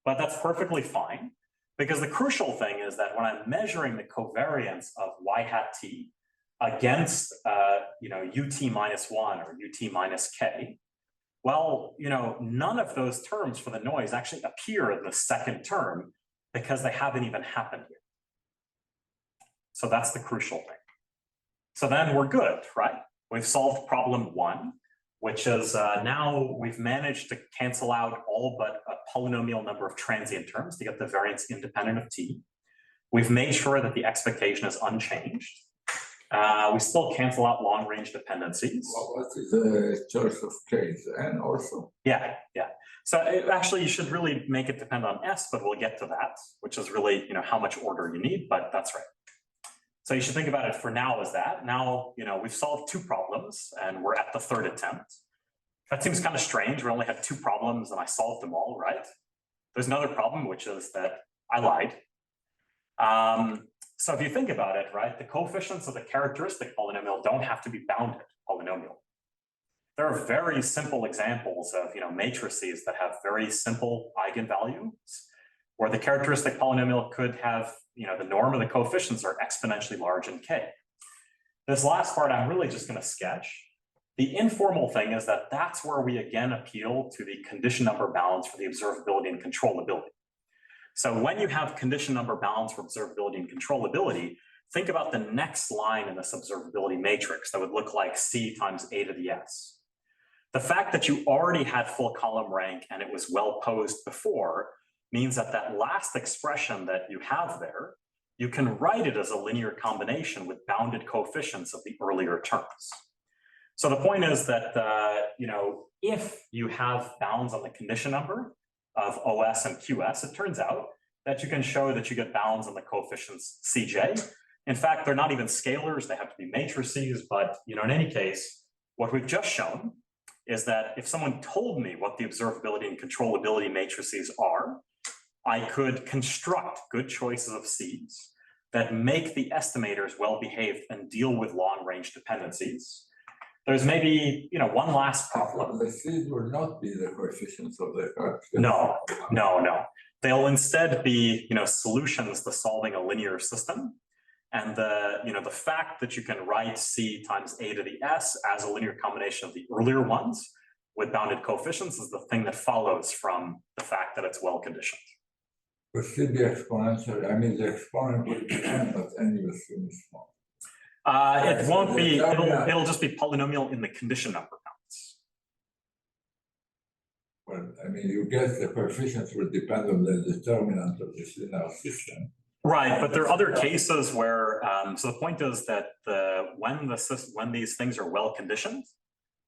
But that's perfectly fine, because the crucial thing is that when I'm measuring the covariance of y hat t against ut minus 1 or ut minus k, well, none of those terms for the noise actually appear in the second term because they haven't even happened yet. So that's the crucial thing. So then we're good, right? We've solved problem 1, which is now we've managed to cancel out all but a polynomial number of transient terms to get the variance independent of t. We've made sure that the expectation is unchanged. We still cancel out long-range dependencies. Well, what is the choice of case? N also? Yeah. So actually, you should really make it depend on S, but we'll get to that, which is really how much order you need, but that's right. So you should think about it for now as that. Now, we've solved 2 problems and we're at the 3rd attempt. That seems kind of strange. We only had 2 problems and I solved them all, right? There's another problem, which is that I lied. So if you think about it, right, the coefficients of the characteristic polynomial don't have to be bounded polynomial. There are very simple examples of matrices that have very simple eigenvalues, where the characteristic polynomial could have the norm of the coefficients are exponentially large in k. This last part I'm really just going to sketch. The informal thing is that that's where we again appeal to the condition number balance for the observability and controllability. So when you have condition number balance for observability and controllability, think about the next line in this observability matrix that would look like C times A to the S. The fact that you already had full column rank and it was well posed before means that that last expression that you have there, you can write it as a linear combination with bounded coefficients of the earlier terms. So the point is that, if you have bounds on the condition number of OS and QS, it turns out that you can show that you get bounds on the coefficients CJ. In fact, they're not even scalars, they have to be matrices, but in any case, what we've just shown is that if someone told me what the observability and controllability matrices are, I could construct good choices of Cs that make the estimators well-behaved and deal with long-range dependencies. There's maybe, one last problem. The Cs will not be the coefficients of the character. No. They'll instead be, solutions to solving a linear system. And the fact that you can write C times a to the s as a linear combination of the earlier ones with bounded coefficients is the thing that follows from the fact that it's well conditioned. But still the exponential, I mean, the exponent will depend, but any assume is small. It won't be, it'll just be polynomial in the condition number counts. Well, I mean, you guess the coefficients will depend on the determinant of this linear system. Right, but there are other cases where, so the point is that when these things are well conditioned,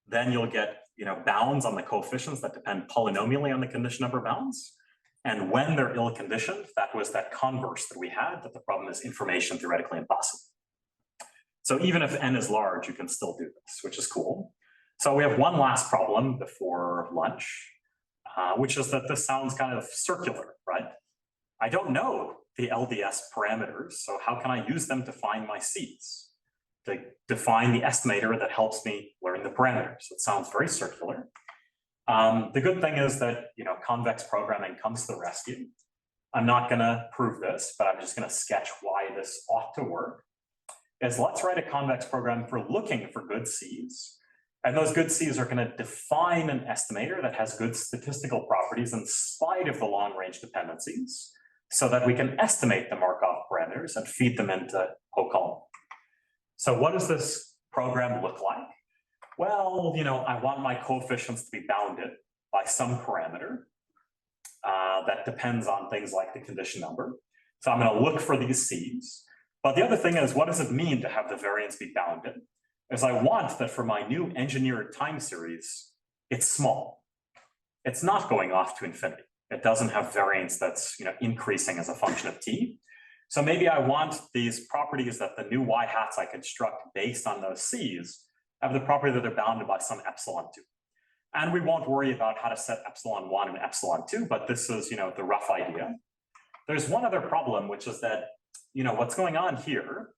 then you'll get, bounds on the coefficients that depend polynomially on the condition number bounds. And when they're ill conditioned, that was that converse that we had, that the problem is information theoretically impossible. So even if n is large, you can still do this, which is cool. So we have one last problem before lunch, which is that this sounds kind of circular, right? I don't know the LDS parameters, so how can I use them to find my C's? To define the estimator that helps me learn the parameters. It sounds very circular. The good thing is that, convex programming comes to the rescue. I'm not going to prove this, but I'm just going to sketch why this ought to work. Let's write a convex program for looking for good C's. And those good C's are going to define an estimator that has good statistical properties in spite of the long-range dependencies, so that we can estimate the Markov parameters and feed them into Hochul. So what does this program look like? Well, I want my coefficients to be bounded by some parameter that depends on things like the condition number. So I'm going to look for these C's. But the other thing is, what does it mean to have the variance be bounded? Is I want that for my new engineered time series, it's small. It's not going off to infinity. It doesn't have variance that's increasing as a function of t. So maybe I want these properties that the new y hats I construct based on those C's have the property that they're bounded by some epsilon 2. And we won't worry about how to set epsilon 1 and epsilon 2, but this is the rough idea. There's one other problem, which is that what's going on here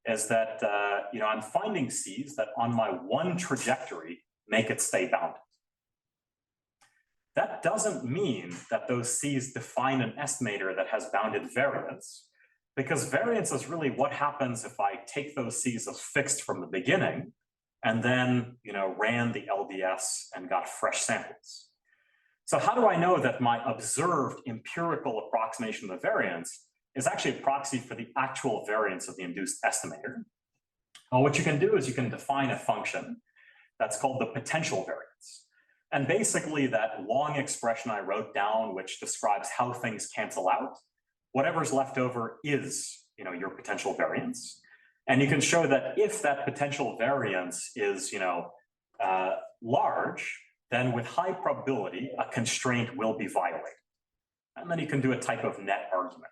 is that I'm finding C's that on my one trajectory make it stay bounded. That doesn't mean that those C's define an estimator that has bounded variance, because variance is really what happens if I take those C's as fixed from the beginning and then ran the LDS and got fresh samples. So how do I know that my observed empirical approximation of the variance is actually a proxy for the actual variance of the induced estimator? Well, what you can do is you can define a function that's called the potential variance. And basically that long expression I wrote down, which describes how things cancel out, whatever's left over is your potential variance. And you can show that if that potential variance is large, then with high probability, a constraint will be violated. And then you can do a type of net argument.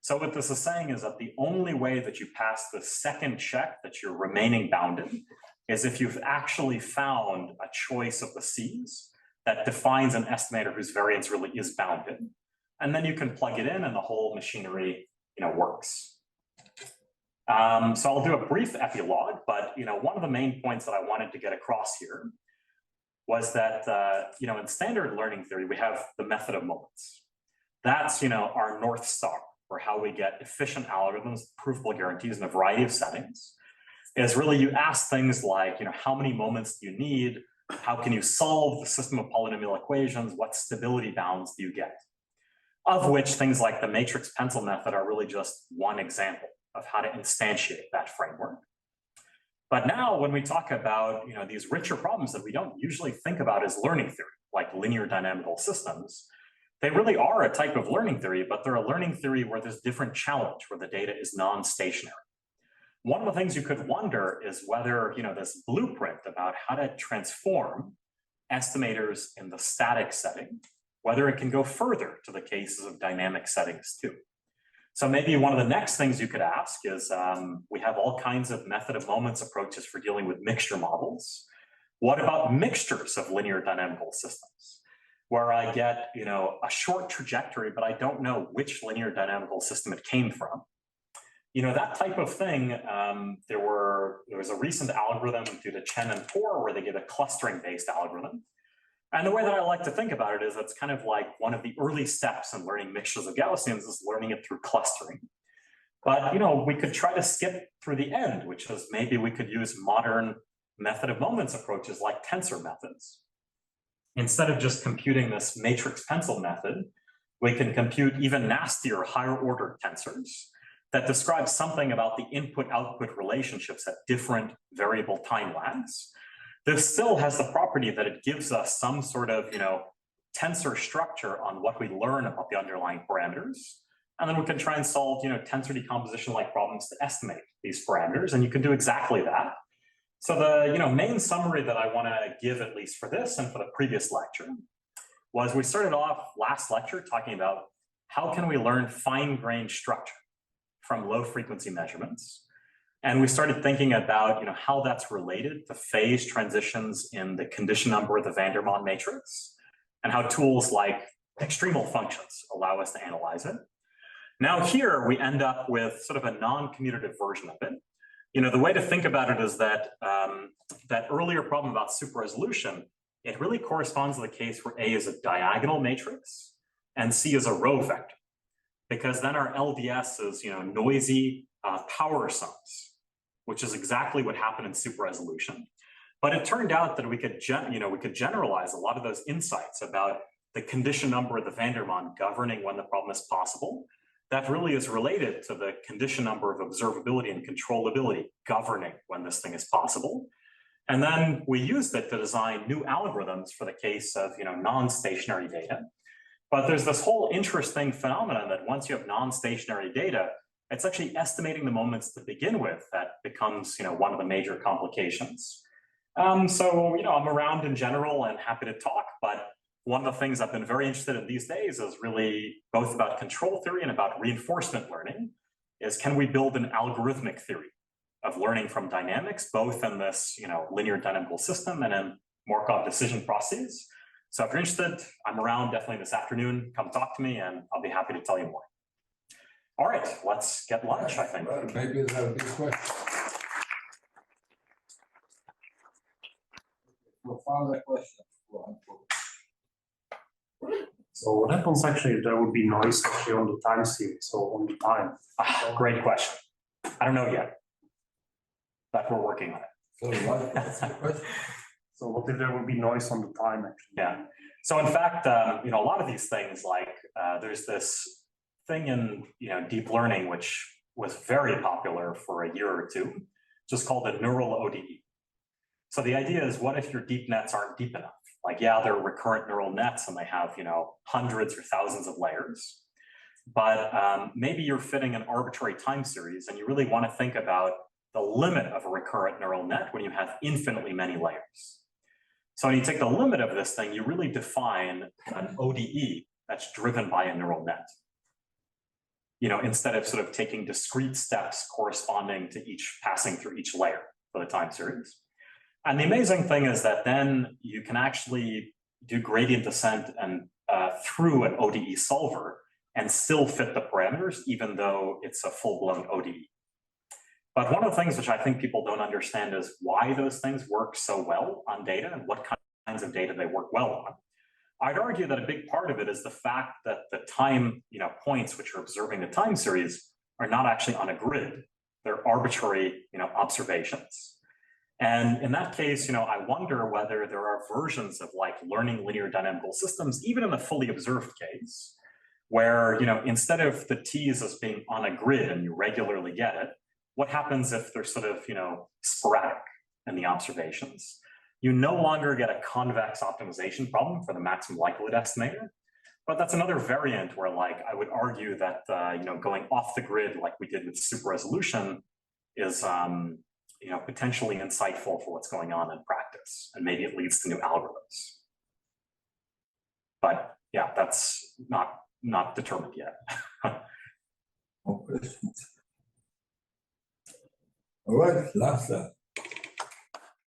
So what this is saying is that the only way that you pass the second check that you're remaining bounded is if you've actually found a choice of the C's that defines an estimator whose variance really is bounded. And then you can plug it in and the whole machinery works. So I'll do a brief epilogue, but one of the main points that I wanted to get across here was that in standard learning theory, we have the method of moments. That's our North Star for how we get efficient algorithms, provable guarantees in a variety of settings. Is really you ask things like how many moments do you need? How can you solve the system of polynomial equations? What stability bounds do you get? Of which things like the matrix pencil method are really just one example of how to instantiate that framework. But now when we talk about these richer problems that we don't usually think about as learning theory, like linear dynamical systems, they really are a type of learning theory, but they're a learning theory where there's different challenge, where the data is non-stationary. One of the things you could wonder is whether this blueprint about how to transform estimators in the static setting, whether it can go further to the cases of dynamic settings too. So maybe one of the next things you could ask is, we have all kinds of method of moments approaches for dealing with mixture models. What about mixtures of linear dynamical systems, where I get a short trajectory, but I don't know which linear dynamical system it came from? That type of thing, there was a recent algorithm due to Chen and Tor where they did a clustering-based algorithm. And the way that I like to think about it is it's kind of like one of the early steps in learning mixtures of Gaussians is learning it through clustering. But we could try to skip through the end, which is maybe we could use modern method of moments approaches like tensor methods. Instead of just computing this matrix pencil method, we can compute even nastier, higher order tensors that describe something about the input-output relationships at different variable time lags. This still has the property that it gives us some sort of, tensor structure on what we learn about the underlying parameters. And then we can try and solve, tensor decomposition-like problems to estimate these parameters, and you can do exactly that. So the, main summary that I want to give, at least for this and for the previous lecture, was we started off last lecture talking about how can we learn fine-grained structure from low-frequency measurements. And we started thinking about, how that's related to phase transitions in the condition number of the van der Waals matrix, and how tools like extremal functions allow us to analyze it. Now here we end up with sort of a non-commutative version of it. The way to think about it is that that earlier problem about super resolution, it really corresponds to the case where A is a diagonal matrix and C is a row vector, because then our LDS is, noisy power sums, which is exactly what happened in super resolution. But it turned out that we could generalize a lot of those insights about the condition number of the van der Waals governing when the problem is possible. That really is related to the condition number of observability and controllability governing when this thing is possible. And then we used it to design new algorithms for the case of non-stationary data. But there's this whole interesting phenomenon that once you have non-stationary data, it's actually estimating the moments to begin with that becomes one of the major complications. So I'm around in general and happy to talk, but one of the things I've been very interested in these days is really both about control theory and about reinforcement learning, is can we build an algorithmic theory of learning from dynamics, both in this linear dynamical system and in Markov decision processes. So if you're interested, I'm around definitely this afternoon. Come talk to me and I'll be happy to tell you more. All right, let's get lunch, I think. Well, maybe that'll be question. Further questions. So what happens actually if there would be noise actually on the time series, so on the time? Great question. I don't know yet, but we're working on it. So what's the question? So what if there would be noise on the time actually? Yeah. So in fact, a lot of these things, like there's this thing in deep learning which was very popular for a year or two, just called a neural ODE. So the idea is, what if your deep nets aren't deep enough? Like, yeah, they're recurrent neural nets and they have hundreds or thousands of layers, but maybe you're fitting an arbitrary time series and you really want to think about the limit of a recurrent neural net when you have infinitely many layers. So when you take the limit of this thing, you really define an ODE that's driven by a neural net. Instead of sort of taking discrete steps corresponding to each passing through each layer for the time series. And the amazing thing is that then you can actually do gradient descent and through an ODE solver and still fit the parameters, even though it's a full-blown ODE. But one of the things which I think people don't understand is why those things work so well on data and what kinds of data they work well on. I'd argue that a big part of it is the fact that the time points which are observing the time series are not actually on a grid. They're arbitrary observations. And in that case, I wonder whether there are versions of like learning linear dynamical systems, even in the fully observed case, where instead of the t's as being on a grid and you regularly get it, what happens if they're sort of sporadic in the observations? You no longer get a convex optimization problem for the maximum likelihood estimator, but that's another variant where I would argue that going off the grid like we did with super resolution is potentially insightful for what's going on in practice, and maybe it leads to new algorithms. But yeah, that's not determined yet. More questions. All right, last